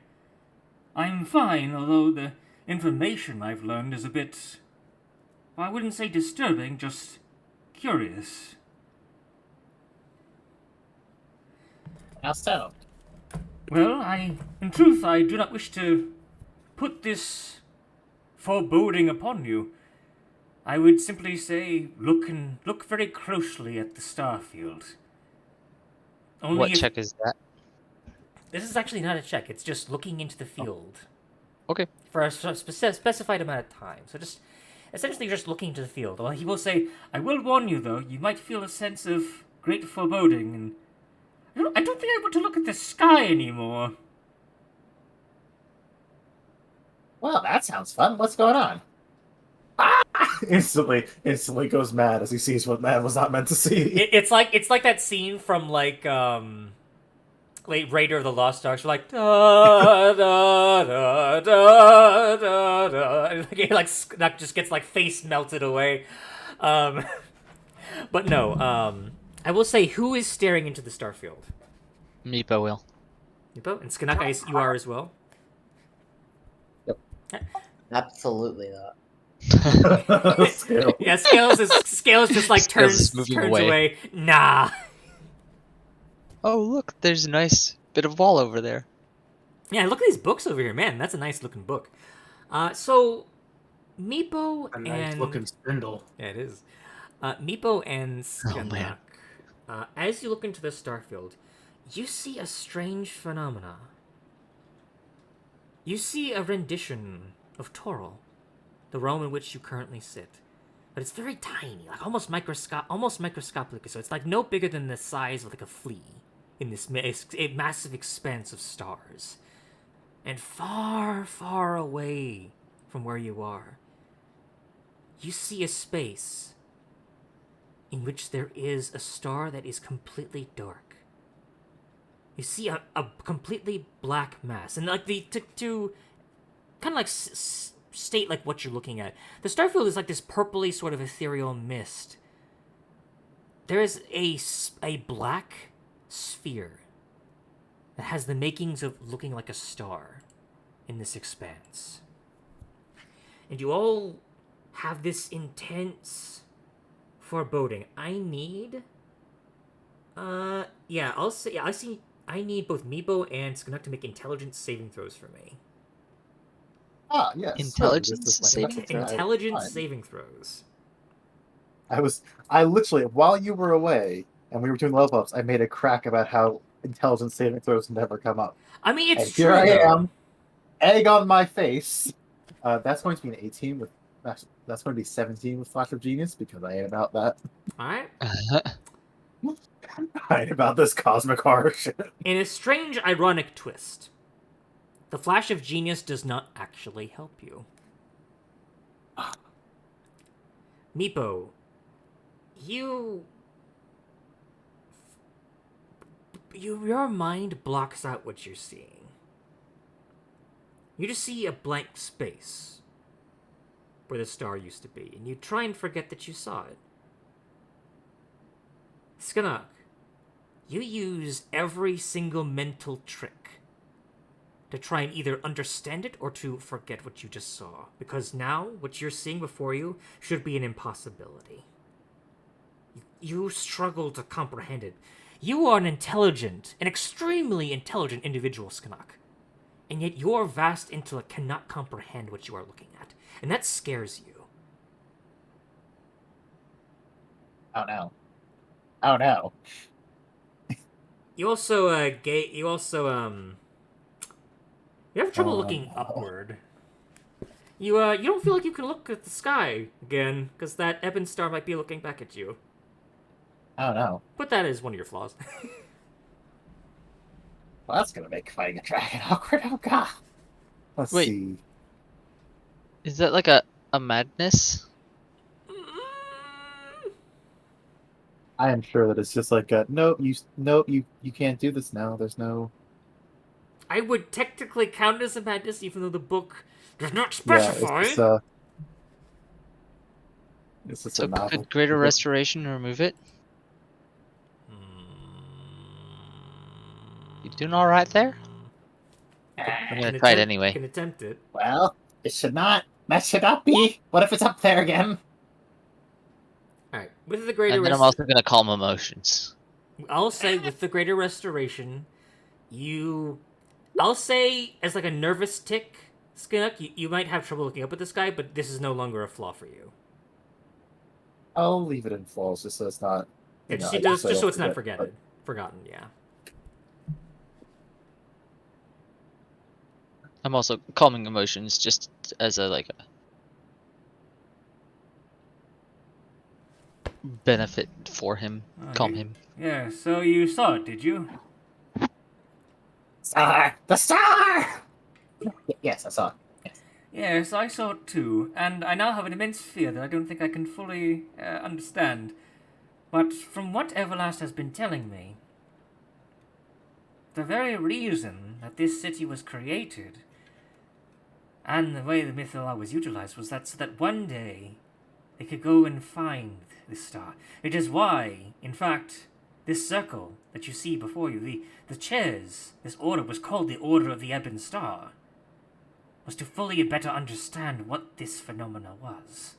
I'm fine, although the information I've learned is a bit, I wouldn't say disturbing, just curious. How so? Well, in truth, I do not wish to put this foreboding upon you. I would simply say, look very closely at the starfield. What check is that? This is actually not a check, it's just looking into the field. Okay. For a specified amount of time. So just, essentially just looking into the field. Well, he will say, I will warn you though, you might feel a sense of great foreboding, and I don't think I want to look at the sky anymore. Well, that sounds fun. What's going on? Ah! Instantly goes mad as he sees what man was not meant to see. It's like that scene from like Raider of the Lost Ark. So like da da da da da da, and that just gets like face melted away. But no. I will say, who is staring into the starfield? Meepo will. Meepo? And Skanaka, you are as well? Yep. Absolutely not. Scale. Yeah, Scales just like Scales turns is away. Nah. Oh, look, there's a nice bit of wall over there. Yeah, look at these books over here, man. That's a nice looking book. So Meepo A nice and looking spindle. yeah, it is. Meepo and Oh, man. Skanak, as you look into the starfield, you see a strange phenomena. You see a rendition of Toril, the realm in which you currently sit, but it's very tiny, like almost microscopic. So it's like no bigger than the size of like a flea in this massive expanse of stars, and far, far away from where you are, you see a space in which there is a star that is completely dark. You see a completely black mass, and like to kind of like state like what you're looking at. The starfield is like this purpley sort of ethereal mist. There is a black sphere that has the makings of looking like a star in this expanse. And you all have this intense foreboding. I need... I need both Meepo and Skunuk to make intelligence saving throws for me. Ah, yes. Intelligence This is my saving second throw? try. Intelligence Fine. saving throws. I literally, while you were away and we were doing level ups, I made a crack about how intelligence saving throws never come up. I mean, it's And true, here I though. am, egg on my face. That's going to be an 18 with. That's going to be 17 with Flash of Genius because I ain't about that. Alright? I ain't about this cosmic horror shit. In a strange, ironic twist, the Flash of Genius does not actually help you. Meepo, your mind blocks out what you're seeing. You just see a blank space where the star used to be, and you try and forget that you saw it. Skunuk, you use every single mental trick to try and either understand it or to forget what you just saw, because now what you're seeing before you should be an impossibility. You struggle to comprehend it. You are an extremely intelligent individual, Skunuk, and yet your vast intellect cannot comprehend what you are looking at, and that scares you. Oh no. Oh no. You also, you have trouble looking no. upward. You don't feel like you can look at the sky again, because that Ebon star might be looking back at you. Oh no. But that is one of your flaws. Well, that's gonna make fighting a dragon awkward. Oh god. Let's Wait. see. Is that like a madness? I am sure that it's just like nope, you can't do this now. There's no. I would technically count as a madness, even though the book does not Yeah, specify. It's just So a novel. could Greater Restoration remove it? You doing all right there? I'm gonna try it anyway. You can attempt it. Well, it should not. That should not be. What if it's up there again? Alright, with the greater And then I'm also gonna calm emotions. I'll say with the greater restoration, I'll say as like a nervous tick, Skunuk, you might have trouble looking up at this guy, but this is no longer a flaw for you. I'll leave it in flaws just so it's not. Just I so don't it's not forget, forgotten, yeah. I'm also calming emotions just as a benefit for him. Calm him. Yeah, so you saw it, did you? Star! The star! Yes, I saw it. Yes. Yes, I saw it too, and I now have an immense fear that I don't think I can fully understand. But from what Everlast has been telling me, the very reason that this city was created, and the way the Mythala was utilized, was that so that one day they could go and find this star. It is why, in fact, this circle that you see before you, the chairs, this order was called the Order of the Ebon Star, was to fully and better understand what this phenomena was.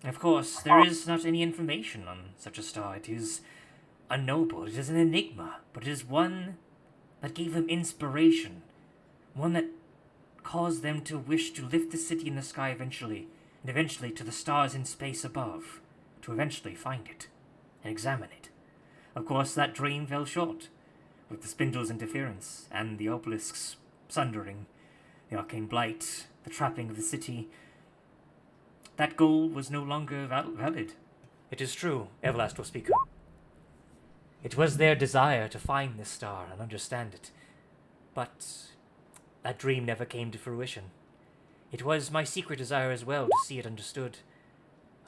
Of course, there is not any information on such a star. It is unknowable. It is an enigma, but it is one that gave them inspiration. One that caused them to wish to lift the city in the sky eventually, and eventually to the stars in space above, to eventually find it and examine it. Of course, that dream fell short, with the spindle's interference and the obelisk's sundering, the arcane blight, the trapping of the city. That goal was no longer valid. It is true, Everlast will speak. It was their desire to find this star and understand it, but that dream never came to fruition. It was my secret desire as well to see it understood,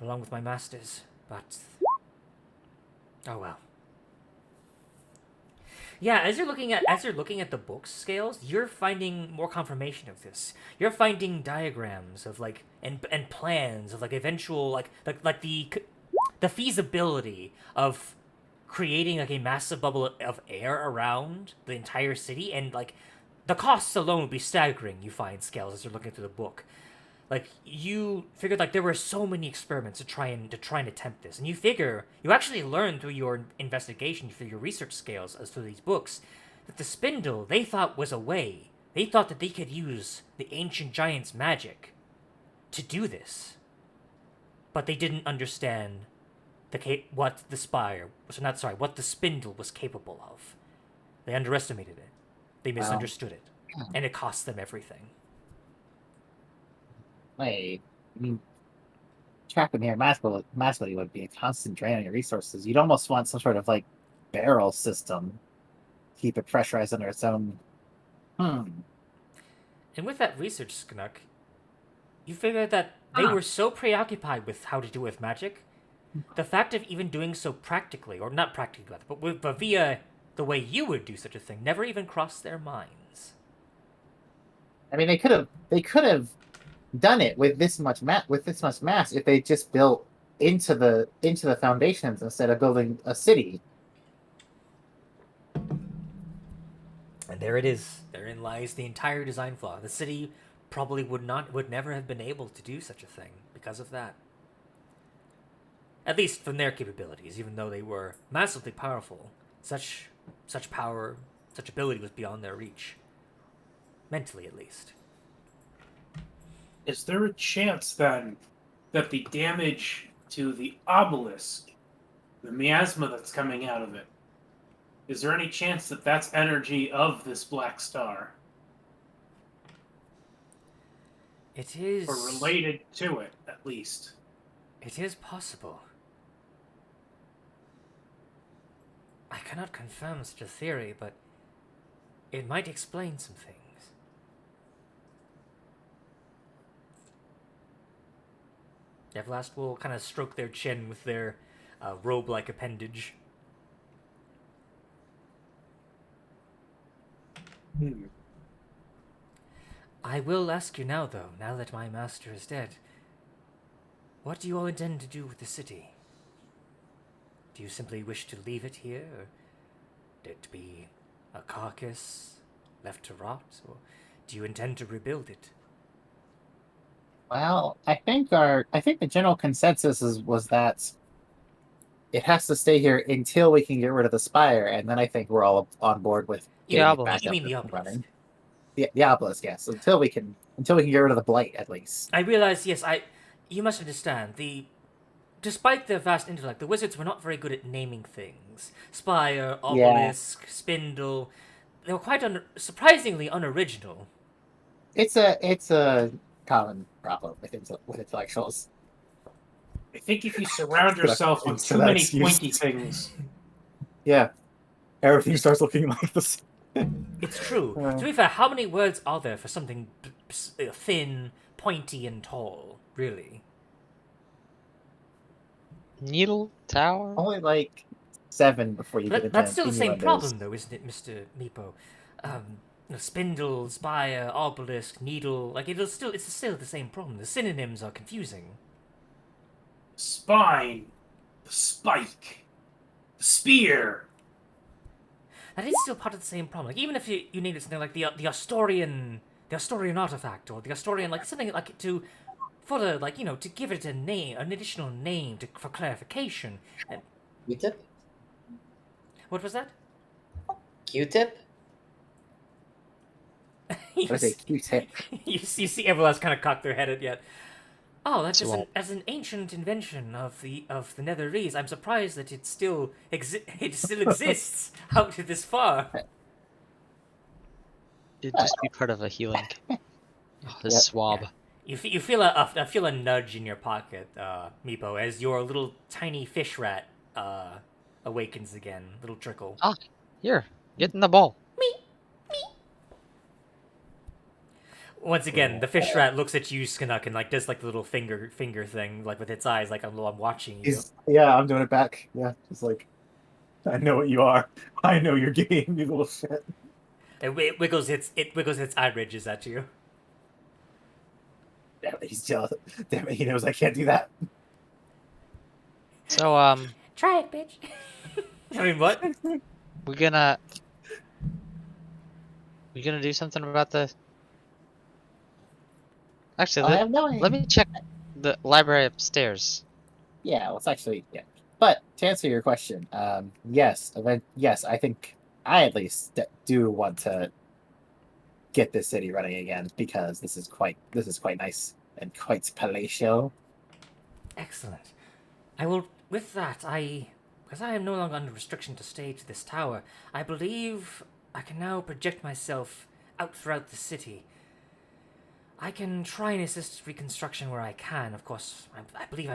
along with my masters, but oh well. Yeah, as you're looking at the book scales, you're finding more confirmation of this. You're finding diagrams of like and plans of like eventual like the feasibility of creating like a massive bubble of air around the entire city, and like the costs alone would be staggering. You find scales as you're looking through the book. Like you figured like there were so many experiments to try and attempt this, and you actually learned through your investigation, through your research scales as through these books, that the spindle they thought was a way. They thought that they could use the ancient giant's magic to do this, but they didn't understand what the spire so not sorry what the spindle was capable of. They underestimated it. They misunderstood it, and it cost them everything. Wait, I mean, trapping here massively would be a constant drain on your resources. You'd almost want some sort of like barrel system, keep it pressurized under its own. And with that research, Sknuk, you figured that they were so preoccupied with how to do with magic, the fact of even doing so practically, or not practically, but via the way you would do such a thing, never even crossed their minds. I mean, they could have done it with this much mass if they just built into the foundations instead of building a city. And there it is. Therein lies the entire design flaw. The city probably would never have been able to do such a thing because of that. At least from their capabilities, even though they were massively powerful, such power, such ability was beyond their reach. Mentally, at least. Is there a chance then that the damage to the obelisk, the miasma that's coming out of it, is there any chance that that's energy of this black star? It is... Or related to it, at least. It is possible. I cannot confirm such a theory, but it might explain some things. Everlast will kind of stroke their chin with their robe-like appendage. I will ask you now, though, now that my master is dead. What do you all intend to do with the city? Do you simply wish to leave it here, or it be a carcass left to rot, or do you intend to rebuild it? Well, I think the general consensus was that it has to stay here until we can get rid of the spire, and then I think we're all on board with getting it back You up mean the and obelisk? running. The obelisk, yes. Until we can get rid of the blight, at least. I realize, yes, you must understand, despite their vast intellect, the wizards were not very good at naming things. Spire, obelisk, spindle, they were quite surprisingly unoriginal. It's a common problem with intellectuals. I think if you surround yourself with too many pointy things... Yeah. Everything starts looking like this. It's true. To be fair, how many words are there for something thin, pointy, and tall, really? Needle tower? Only like 7 before you get into That's still the same innuendos. problem, though, isn't it, Mr. Meepo? Spindle, spire, obelisk, needle, like it's still the same problem. The synonyms are confusing. Spine, the spike, the spear. That is still part of the same problem. Like even if you needed something like the Astorian artifact, or the Astorian, like something like to give it a name, an additional name for clarification. And Q-tip? what was that? Q-tip? you, What is a Q-tip? you see everyone else kind of cock their head at yet. Oh, that's just Swamp. as an ancient invention of the Netherese. I'm surprised that it still exists out this far. It'd just be part of a healing. Oh, this Yep. swab. You feel a nudge in your pocket, Meepo, as your little tiny fish rat awakens again. Little trickle. Ah, here, get in the ball. Once again, the fish rat looks at you, Sknuk, and like does like the little finger thing, like with its eyes, like I'm watching you. Yeah, I'm doing it back. Yeah, just like I know what you are. I know your game, you little shit. It wiggles its eye ridges at you. Damn it, he's jealous. Damn it, he knows I can't do that. So Try it, bitch. I mean, what? we gonna do something about the. Actually, I have no idea. let me check the library upstairs. Yeah, well, it's actually yeah. But to answer your question, yes, yes, I think I at least do want to get this city running again because this is quite nice and quite palatial. Excellent. I will. With that, because I am no longer under restriction to stay to this tower, I believe I can now project myself out throughout the city. I can try and assist reconstruction where I can. Of course, I believe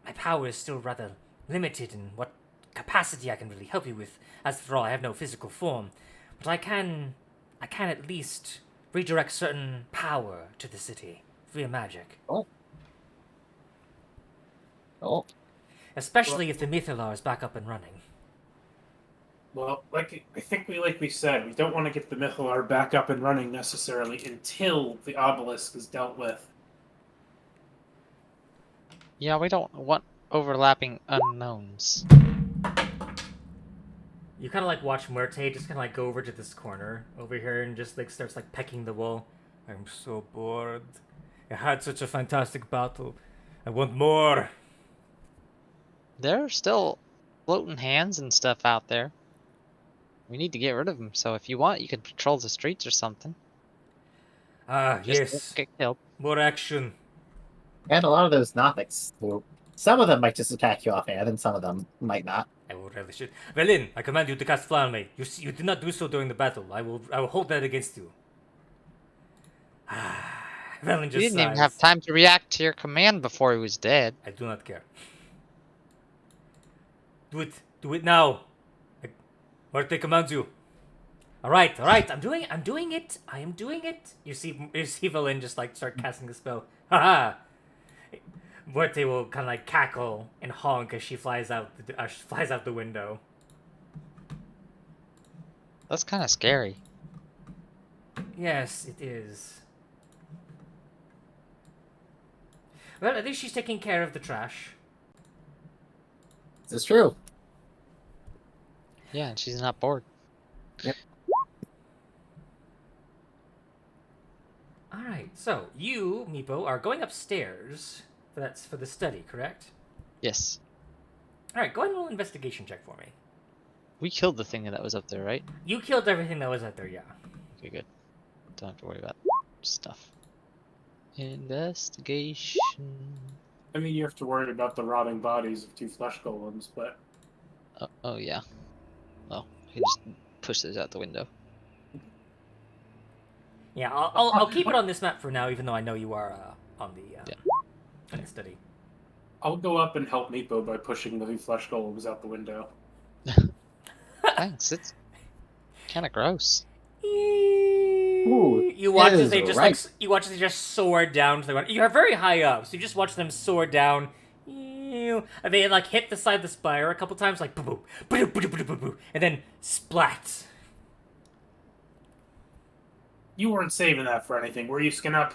my power is still rather limited in what capacity I can really help you with. As for all, I have no physical form, but I can at least redirect certain power to the city via magic. Oh, Especially if the Mythalar is back up and running. Well, I think we said, we don't want to get the Mythalar back up and running necessarily until the obelisk is dealt with. Yeah, we don't want overlapping unknowns. You kind of like watch Muerte just kind of like go over to this corner over here and just like starts like pecking the wall. I'm so bored. I had such a fantastic battle. I want more. There are still floating hands and stuff out there. We need to get rid of them. So if you want, you can patrol the streets or something. Ah, Just yes. don't get killed. More action. and a lot of those Nothics, some of them might just attack you offhand, and some of them might not. I will relish it. Velin, I command you to cast Flower Maid. You did not do so during the battle. I will hold that against you. Velin You just didn't even sighs. have time to react to your command before he was dead. I do not care. Do it. Do it now. Muerte commands you. All right. I'm doing it. I am doing it. You see Velin just like start casting the spell. Haha. Muerte will kind of like cackle and honk as she flies out the window. That's kind of scary. Yes, it is. Well, at least she's taking care of the trash. This is true. Yeah, and she's not bored. Alright, so you, Meepo, are going upstairs. That's for the study, correct? Yes. Alright, go ahead and roll an investigation check for me. We killed the thing that was up there, right? You killed everything that was out there, yeah. Okay, good. Don't have to worry about stuff. Investigation. I mean, you have to worry about the rotting bodies of 2 flesh golems, but Oh yeah. Well, you can just push those out the window. Yeah, I'll keep it on this map for now, even though I know you are on the study. I'll go up and help Meepo by pushing the 2 flesh golems out the window. Thanks. It's kind of gross. Ooh, You watch as is they just right. you watch as they just soar down to the ground. You're very high up, so you just watch them soar down. And they like hit the side of the spire a couple times, like boop boop boop boop boop boop boop, and then splat. You weren't saving that for anything, were you, Skinnuck?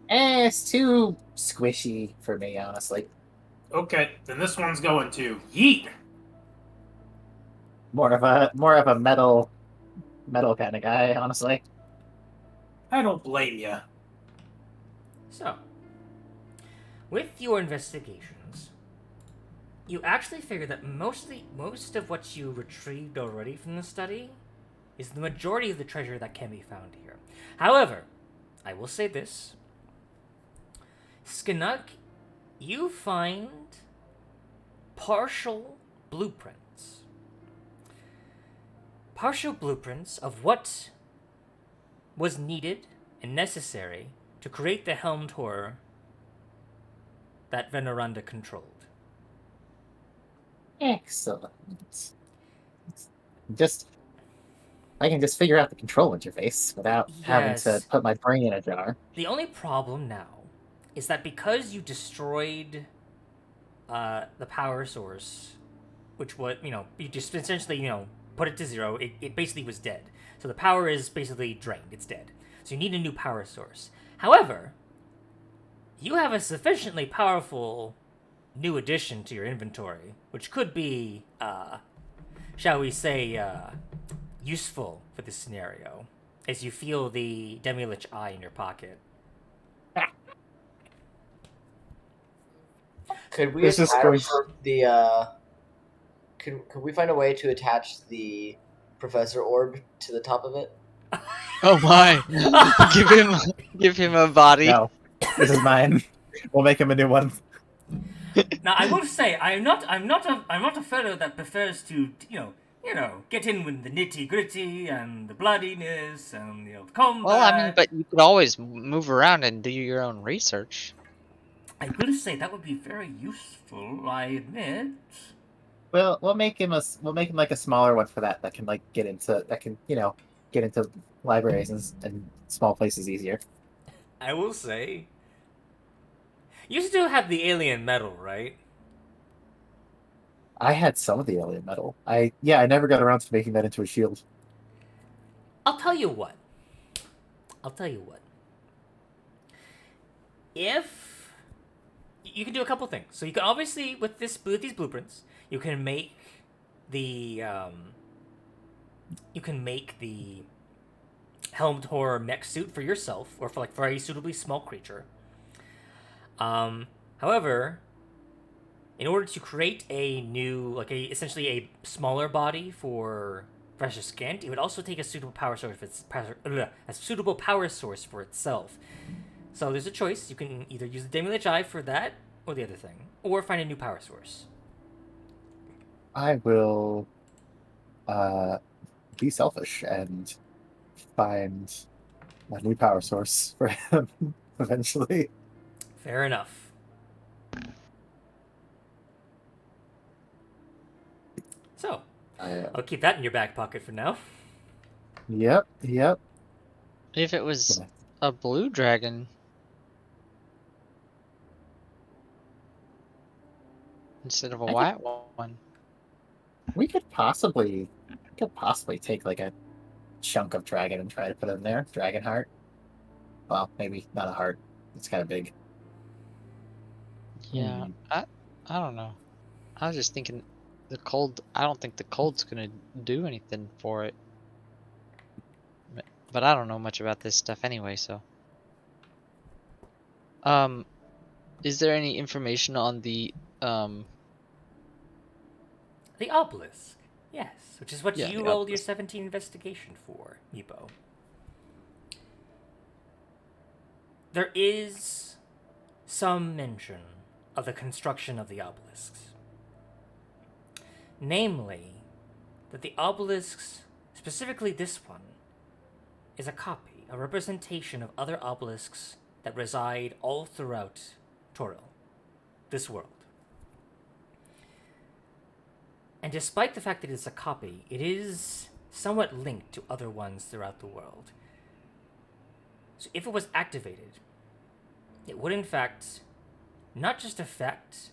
It's too squishy for me, honestly. Okay, then this one's going to yeet. More of a metal kind of guy, honestly. I don't blame you. So, with your investigations, you actually figure that most of what you retrieved already from the study is the majority of the treasure that can be found here. However, I will say this. Skinnuck, you find partial blueprints. Partial blueprints of what was needed and necessary to create the helmed horror that Veneranda controlled. Excellent. I can just figure out the control interface without having to Yes. put my brain in a jar. The only problem now is that because you destroyed the power source which was, you just essentially, put it to 0. It basically was dead. So the power is basically drained. It's dead. So you need a new power source. However, you have a sufficiently powerful new addition to your inventory, which could be, shall we say, useful for this scenario, as you feel the Demi-Lich Eye in your pocket. Could we This is attach going- the could we find a way to attach the Professor Orb to the top of it? Oh my! give him a body. No, this is mine. We'll make him a new one. Now, I will say, I'm not a fellow that prefers to, get in with the nitty gritty and the bloodiness and the combat. Well, I mean, but you could always move around and do your own research. I will say that would be very useful. I admit. We'll make him like a smaller one for that can like get into libraries and small places easier. I will say. You still have the alien metal, right? I had some of the alien metal. I never got around to making that into a shield. I'll tell you what. If you can do a couple things, so you can obviously with these blueprints, you can make the helmed horror mech suit for yourself, or for like for a suitably small creature. However, in order to create a new, essentially a smaller body for Precious Scant, it would also take a suitable power source for itself. So there's a choice. You can either use the Demi-Lich Eye for that, or the other thing, or find a new power source. I will be selfish and find a new power source for him eventually. Fair enough. So, I'll keep that in your back pocket for now. Yep. If it was a blue dragon, instead of a white one. We could possibly take like a chunk of dragon and try to put it in there. Dragon heart. Well, maybe not a heart. It's kind of big. Yeah, I don't know. I was just thinking the cold. I don't think the cold's gonna do anything for it. But I don't know much about this stuff anyway, so. Is there any information on the The obelisk. Yes, which is what Yeah, you the rolled your obelisk. 17 investigation for, Meepo. There is some mention of the construction of the obelisks. Namely, that the obelisks, specifically this one, is a copy, a representation of other obelisks that reside all throughout Toril, this world. And despite the fact that it's a copy, it is somewhat linked to other ones throughout the world. So if it was activated, it would in fact not just affect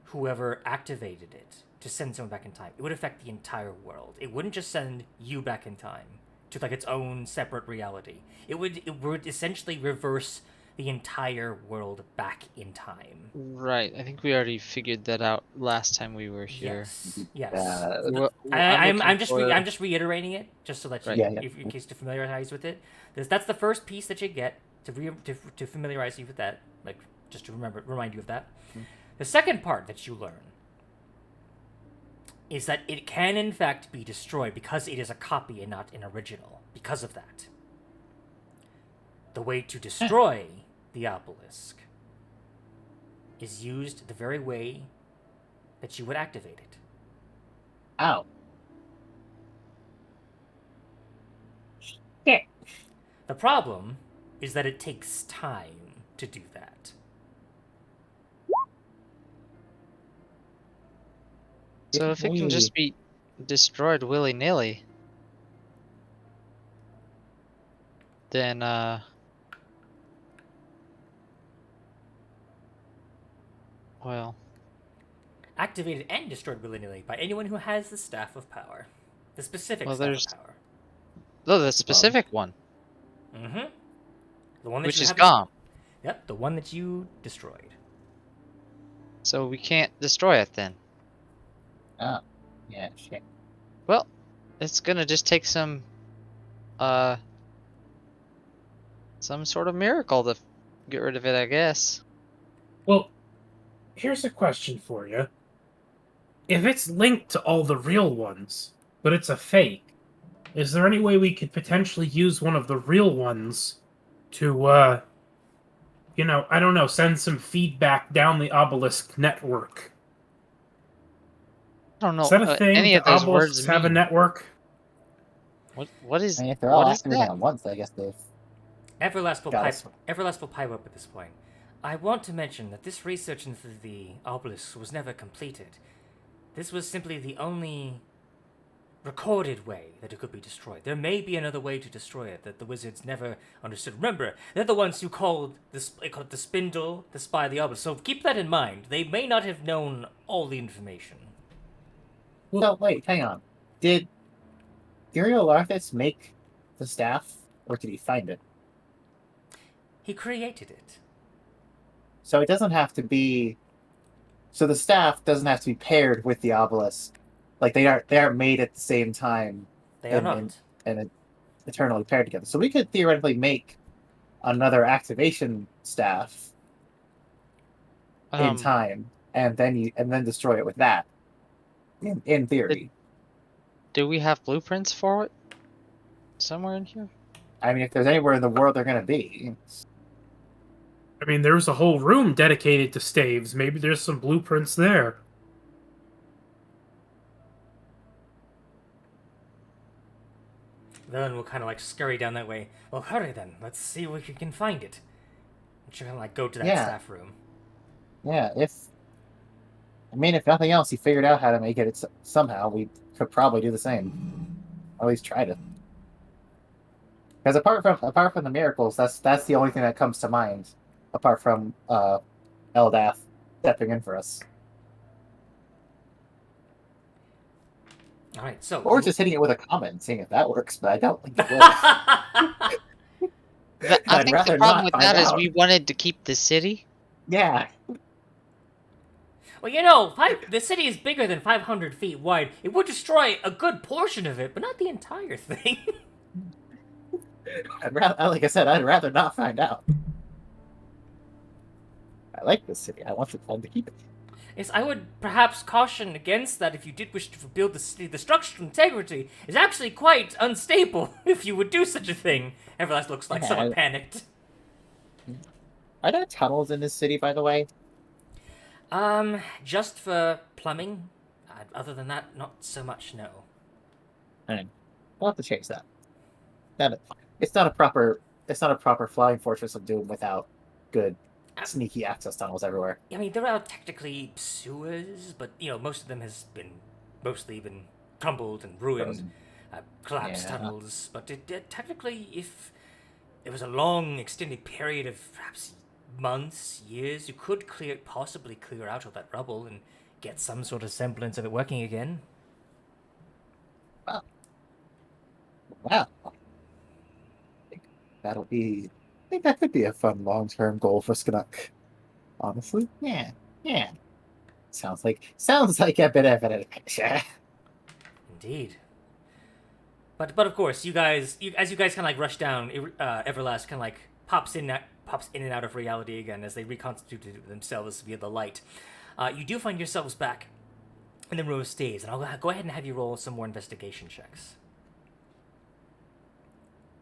whoever activated it to send someone back in time. It would affect the entire world. It wouldn't just send you back in time to like its own separate reality. It would essentially reverse the entire world back in time. Right, I think we already figured that out last time we were here. Yes. I'm I'm just reiterating it, just so that you, Right. in case to familiarize with it. That's the first piece that you get to familiarize you with that, like just to remind you of that. The second part that you learn is that it can in fact be destroyed because it is a copy and not an original. Because of that, the way to destroy the obelisk is used the very way that you would activate it. Ow. The problem is that it takes time to do that. So if it can just be destroyed willy-nilly, then well, activated and destroyed willy-nilly by anyone who has the Staff of Power. The specific Well, Staff there's- of Power. Oh, the specific one, Mm-hmm. The one that which you is have gone. Yep, the one that you destroyed. So we can't destroy it then. Oh, yeah, shit. Well, it's gonna just take some sort of miracle to get rid of it, I guess. Well, here's a question for you. If it's linked to all the real ones, but it's a fake, is there any way we could potentially use one of the real ones to, I don't know, send some feedback down the obelisk network? I don't know Is that a what thing? any Do of those obelisks words have a mean. network? What is I mean, if they're what all is activating that? at once, I guess they've Everlast will got pipe. us. Everlast will pipe up at this point. I want to mention that this research into the obelisk was never completed. This was simply the only recorded way that it could be destroyed. There may be another way to destroy it that the wizards never understood. Remember, they're the ones who called they called it the spindle, the spy, the obelisk. So keep that in mind. They may not have known all the information. So wait, hang on. Did Iriolarthas make the staff, or did he find it? He created it. So it doesn't have to be. So the staff doesn't have to be paired with the obelisk. Like they aren't made at the same time They are and not. and eternally paired together. So we could theoretically make another activation staff in time, and then destroy it with that. In theory, Do we have blueprints for it? Somewhere in here? I mean, if there's anywhere in the world they're going to be, I mean, there's a whole room dedicated to staves. Maybe there's some blueprints there. Then we'll kind of like scurry down that way. Well, hurry then. Let's see if we can find it. And she'll kind of like go to that Yeah. staff room. yeah. If nothing else, he figured out how to make it somehow. We could probably do the same, or at least try to. Because apart from the miracles, that's the only thing that comes to mind, apart from Eldath stepping in for us, All right, so or just hitting it with a comment and seeing if that works. But I don't think it will. I I'd think the rather problem not with find that is out. we wanted to keep the city. Yeah, Well, the city is bigger than 500 feet wide. It would destroy a good portion of it, but not the entire thing. like I said, I'd rather not find out. I like this city. I want them to keep it. Yes, I would perhaps caution against that if you did wish to build the city. The structural integrity is actually quite unstable if you would do such a thing. Everlast looks like Yeah, somewhat panicked. Are there tunnels in this city, by the way? Just for plumbing. Other than that, not so much, no. We'll have to change that. It's not a proper flying fortress of doom without good sneaky access tunnels everywhere. I mean, there are technically sewers, but, most of them has mostly been crumbled and ruined. Frozen. Collapsed Yeah. tunnels. But technically, if it was a long, extended period of perhaps months, years, you could possibly clear out all that rubble and get some sort of semblance of it working again. Wow. I think that could be a fun long-term goal for Skanuk. Honestly, yeah. Sounds like a bit of an adventure. Indeed. But of course, as you guys kind of like rush down, Everlast kind of like pops in and out of reality again as they reconstitute themselves via the light. You do find yourselves back in the room of staves, and I'll go ahead and have you roll some more investigation checks.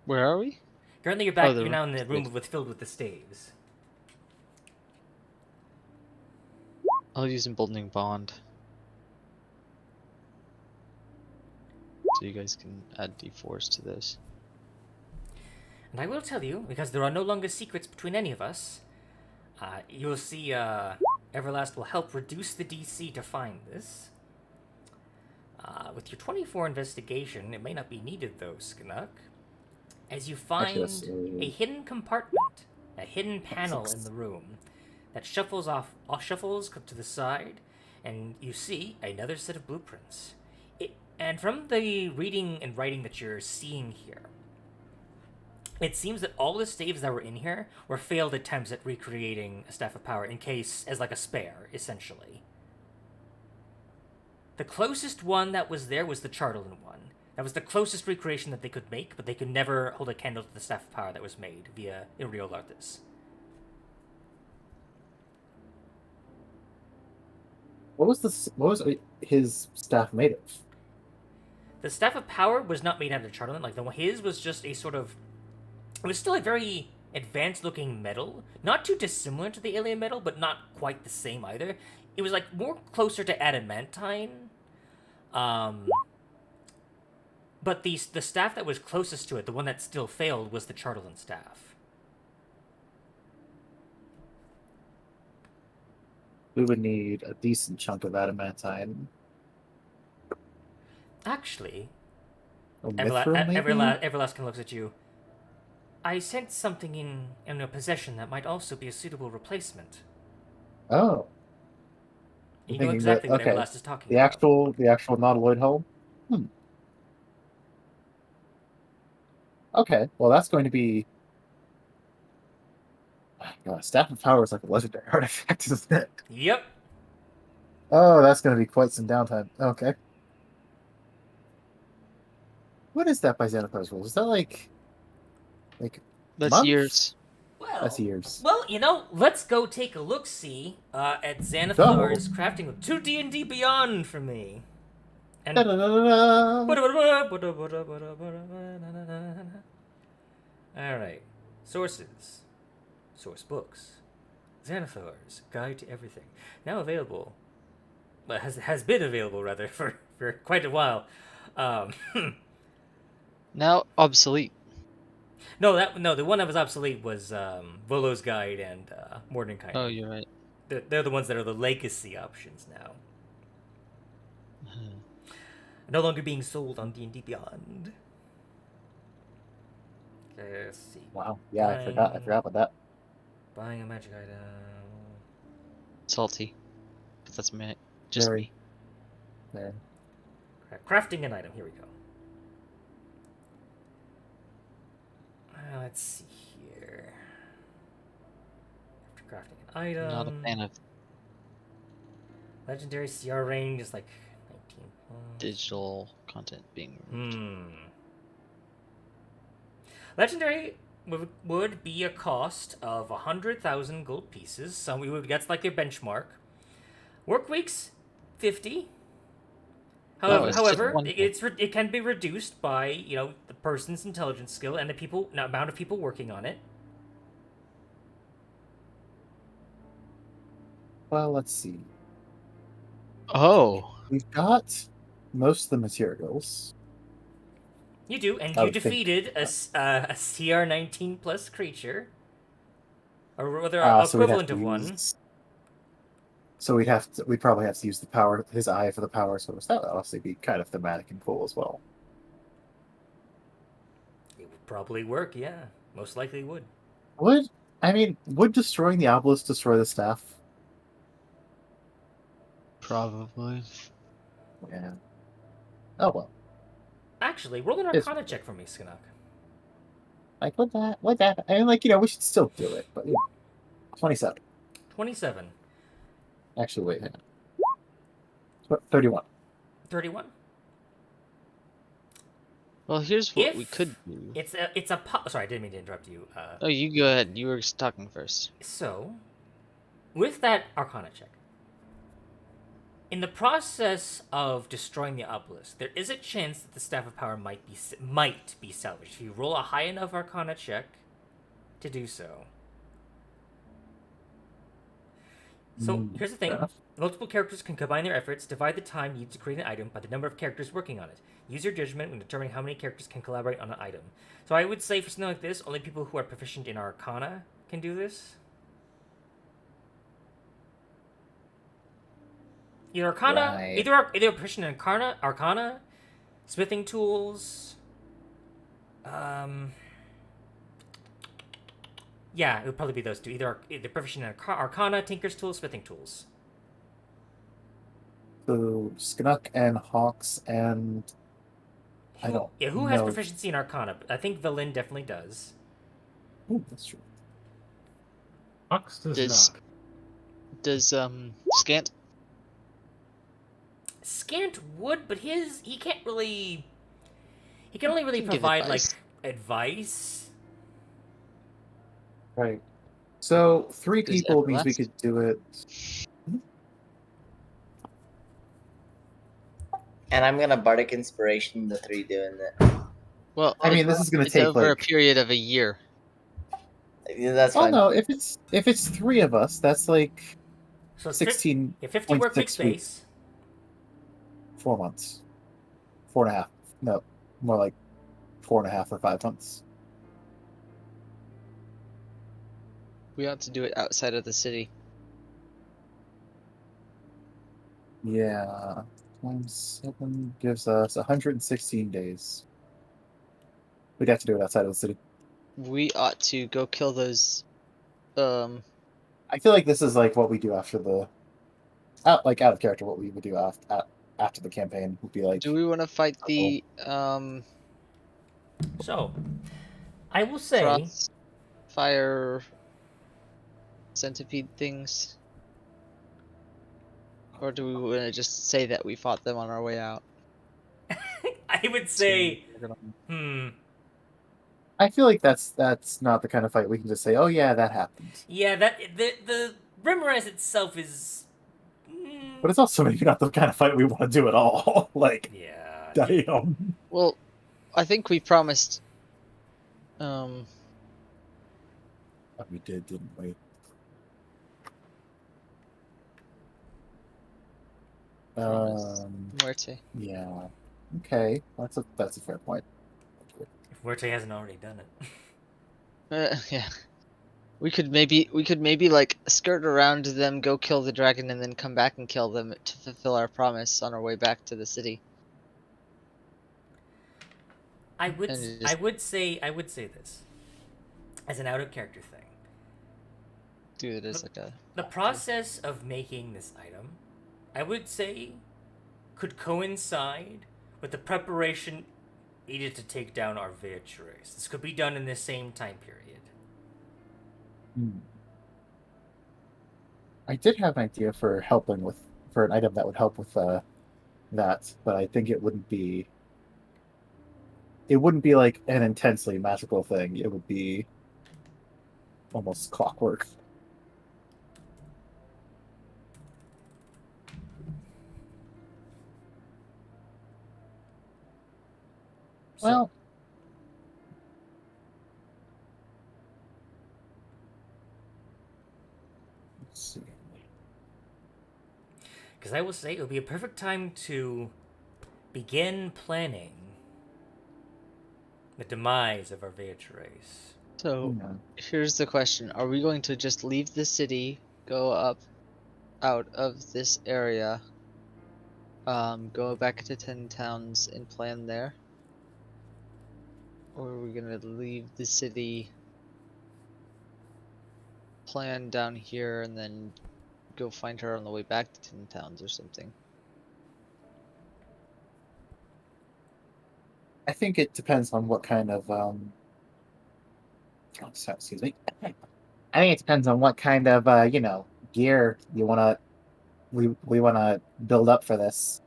Where are we? Currently, you're back. Oh, You're now in the room filled with the staves. I'll use Emboldening Bond. So you guys can add d4s to this. And I will tell you, because there are no longer secrets between any of us, you'll see Everlast will help reduce the DC to find this. With your 24 investigation, it may not be needed though, Skanuk. As you find a hidden compartment, a hidden panel in the room that shuffles to the side, and you see another set of blueprints. And from the reading and writing that you're seeing here, it seems that all the staves that were in here were failed attempts at recreating a Staff of Power in case as like a spare, essentially. The closest one that was there was the Chartolin one. That was the closest recreation that they could make, but they could never hold a candle to the Staff of Power that was made via Iriolarthas. What was his staff made of? The Staff of Power was not made out of Chartolin. Like, his was just a sort of... It was still a very advanced-looking metal. Not too dissimilar to the alien metal, but not quite the same either. It was, like, more closer to adamantine. But the staff that was closest to it, the one that still failed, was the Chartolin staff. We would need a decent chunk of adamantine. Actually, Or mithril, maybe? Everlasting looks at you. I sense something in your possession that might also be a suitable replacement. Oh. You know Thinking exactly that- what okay. Everlast is talking The about. actual nautiloid hull? Okay, well that's going to be... God, Staff of Power is like a legendary artifact, isn't it? Yep. Oh, that's going to be quite some downtime. Okay. What is that by Xanathar's rules? Is that like That's month? years. Well, That's years. Well, let's go take a look-see at Xanathar's crafting with 2 D&D Beyond for me. And... Da-da-da-da-da. Alright. Sources. Source books. Xanathar's Guide to Everything. Now available. Well, has been available, rather, for quite a while. Now obsolete. No, the one that was obsolete was Volo's Guide and Mordenkainen. Oh, you're right. They're the ones that are the legacy options now. Mhm. No longer being sold on D&D Beyond. Okay, let's see. Wow. Yeah, I forgot about that. Buying a magic item. Salty. But that's just Very. me. There. Crafting an item. Here we go. Let's see here. After crafting an item. Not a fan of Legendary CR range is like 19 plus. digital content being removed. Legendary would be a cost of 100,000 gold pieces. So that's like your benchmark. Work weeks, 50. However, it's just one- it can be reduced by the person's intelligence skill and the amount of people working on it. Well, let's see. Oh. We've got most of the materials. You do, and I you would think- defeated a CR 19 plus creature, or rather, So we'd have equivalent to of one. use- So we'd probably have to use his eye for the power source. That would obviously be kind of thematic and cool as well. It would probably work, yeah. Most likely would. Would destroying the obelisk destroy the staff? Probably. Yeah. Oh well. Actually, roll an Yes. Arcana check for me, Skinnock. Like what that? I mean, we should still do it, but 27. 27. Actually, wait, hang on. 31. 31. Well, here's what we If could do. Sorry, I didn't mean to interrupt you. Oh, you go ahead. You were talking first. So, with that Arcana check, in the process of destroying the obelisk, there is a chance that the Staff of Power might be salvaged if you roll a high enough Arcana check to do so. So here's the thing: fair enough. multiple characters can combine their efforts, divide the time needed to create an item by the number of characters working on it. Use your judgment when determining how many characters can collaborate on an item. So I would say for something like this, only people who are proficient in Arcana can do this. Either Arcana, Right. either proficient in Arcana, smithing tools. Yeah, it would probably be those two. Either proficient in Arcana, Tinker's tools, smithing tools. So Sknuk and Hawks and I don't Who has know. proficiency in Arcana? I think Valen definitely does. Ooh, that's true. Hux does Does not. does Scant? Scant would, but he can't really. He can only really Can give provide like advice. advice. Right. So 3 Does people means we Everlast? could do it. And I'm gonna bardic inspiration the 3 doing it. Well, I mean, this is gonna it's take over a like. period of a year. Yeah, that's Oh fine. no, if it's 3 of us, that's like So it's 50 work week 16.6 weeks, base. 4 months, 4.5. No, more like 4.5 or 5 months. We ought to do it outside of the city. Yeah, times 7 gives us 116 days. We'd have to do it outside of the city. We ought to go kill those. I feel like this is like what we do after the out of character. What we would do after the campaign would be like, Do we want to fight oh, the So, I will say, frost fire centipede things, or do we want to just say that we fought them on our way out? I would say, hmm, I feel like that's not the kind of fight we can just say, oh yeah, that happened. yeah, that the Rimmerez itself is, But it's also maybe not the kind of fight we want to do at all. Like, yeah, damn. Well, I think we promised. We did, didn't we? Promised Muerte. Yeah. Okay, that's a fair point. if Muerte hasn't already done it. Yeah. We could maybe like skirt around them, go kill the dragon, and then come back and kill them to fulfill our promise on our way back to the city. I would And I just would say this as an out of character thing. do it as like a The process of making this item, I would say, could coincide with the preparation needed to take down our Beatrice. This could be done in the same time period. I did have an idea for an item that would help with that, but I think it wouldn't be like an intensely magical thing. It would be almost clockwork. So, Well, let's see. because I will say it would be a perfect time to begin planning the demise of our Beatrice. So Yeah. here's the question: are we going to just leave the city, go up, out of this area, go back to 10 towns and plan there, or are we gonna leave the city, plan down here, and then go find her on the way back to 10 towns or something? I think it depends on what kind of excuse me. I think it depends on what kind of gear you wanna we wanna build up for this.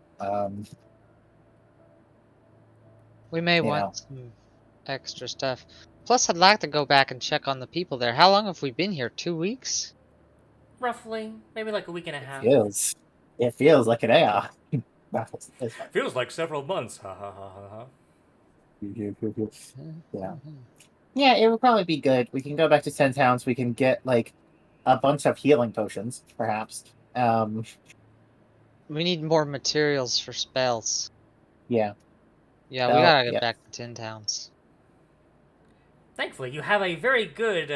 We may You want know, some extra stuff. Plus, I'd like to go back and check on the people there. How long have we been here? 2 weeks? Roughly, maybe like a week and a half. it feels like an AI. It's fine. Feels like several months. Ha ha ha ha ha. Yeah. Yeah, it would probably be good. We can go back to 10 towns. We can get like a bunch of healing potions, perhaps. We need more materials for spells. Yeah. Yeah, we gotta get Yeah. back to 10 towns. Thankfully, you have a very good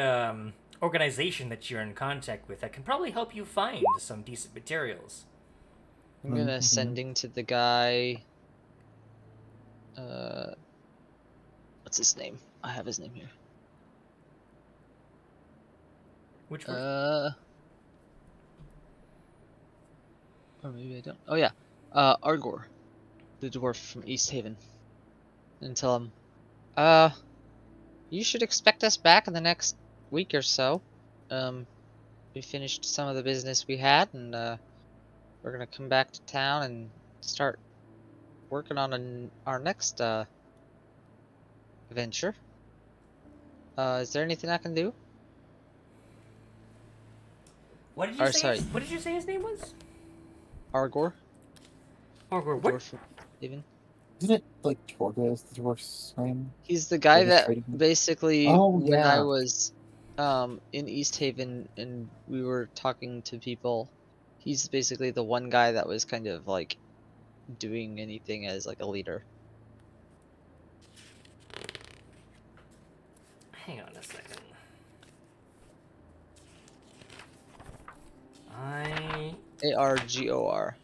organization that you're in contact with that can probably help you find some decent materials. I'm gonna Mhm. sending to the guy. What's his name? I have his name here. Which one? Or maybe I don't. Oh yeah, Argor, the dwarf from East Haven, and tell him, you should expect us back in the next week or so. We finished some of the business we had, and we're gonna come back to town and start working on our next adventure. Is there anything I can do? What did you Or say? sorry, What did you say his name was? Argor, Argor. the What? dwarf from Haven. Isn't it like Torgo's the dwarf's name? He's the guy Or just that trading him? basically, Oh, when I yeah. was in East Haven and we were talking to people, he's basically the one guy that was kind of like doing anything as like a leader. Hang on a second. Argor.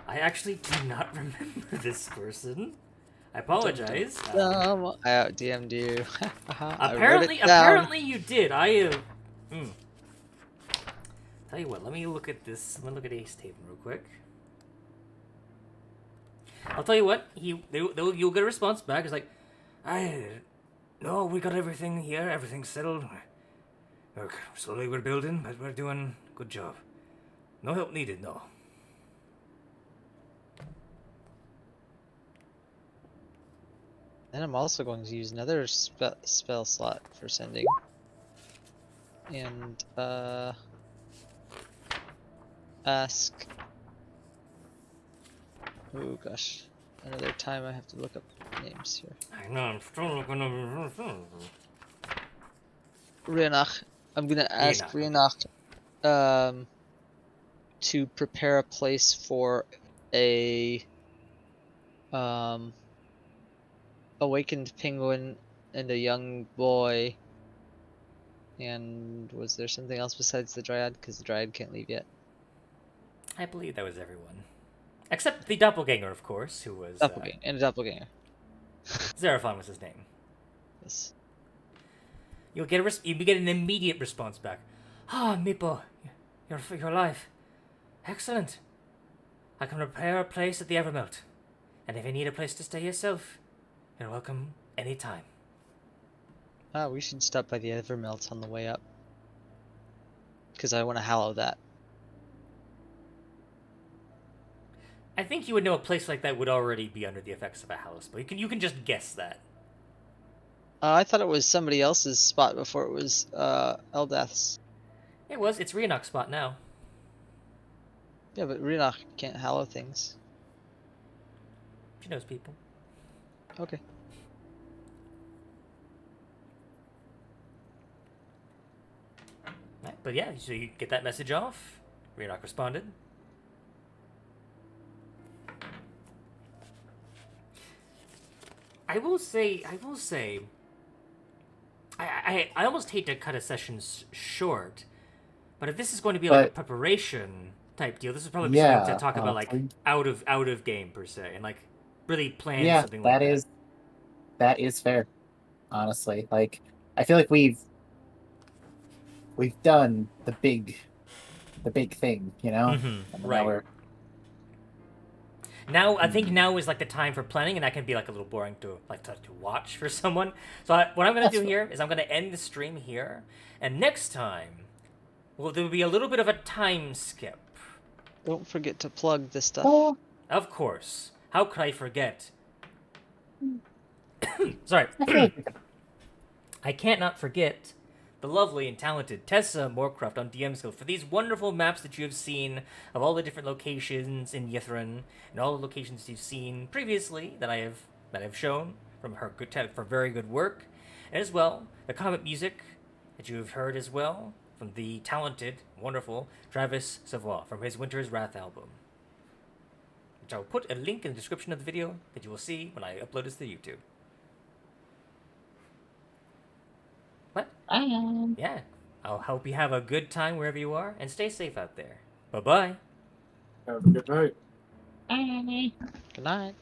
I actually do not remember this person. I apologize. I out DM'd you. I wrote Apparently, it down. apparently you did. Tell you what, let me look at this. Let me look at Ace Haven real quick. I'll tell you what. You'll get a response back. It's like, no, we got everything here. Everything's settled. Look, slowly we're building, but we're doing a good job. No help needed, no. Then I'm also going to use another spell slot for sending. And, ask... Oh gosh. Another time I have to look up names here. I know, I'm still looking up. Rianach. I'm gonna ask Rianach. Rianach, to prepare a place for a, awakened penguin and a young boy. And was there something else besides the dryad? Because the dryad can't leave yet. I believe that was everyone. Except the doppelganger, of course, who was... Doppelganger. And a doppelganger. Xeraphon was his name. Yes. You get an immediate response back. Ah, Meepo, you're alive. Excellent. I can prepare a place at the Evermelt. And if you need a place to stay yourself, you're welcome anytime. We should stop by the Evermelt on the way up. Because I want to hallow that. I think you would know a place like that would already be under the effects of a hallow spell. You can just guess that. I thought it was somebody else's spot before it was Eldath's. It's Rianach's spot now. Yeah, but Rianach can't hallow things. She knows people. Okay. Right, but yeah, so you get that message off. Rianach responded. I will say, I almost hate to cut a session short, but if this is going to be like a preparation type deal, this would probably be something to talk about, like out of game per se, and like really plan something like that. That is fair. Honestly, like I feel like we've done the big thing, you know. Mm-hmm. Right. Now I think now is like the time for planning, and that can be like a little boring to watch for someone. So what I'm gonna do here is I'm gonna end the stream here, and next time, well, there will be a little bit of a time skip. Don't forget to plug this stuff. Oh. Of course. How could I forget? Sorry. I can't not forget the lovely and talented Tessa Moorcroft on DM Skills for these wonderful maps that you have seen of all the different locations in Yithrin and all the locations you've seen previously that I have shown from her for very good work, and as well the comic music that you have heard as well from the talented, wonderful Travis Savoy from his Winter's Wrath album, which I will put a link in the description of the video that you will see when I upload this to YouTube. What? Yeah. I'll hope you have a good time wherever you are, and stay safe out there. Bye-bye. Have a good night. Good night.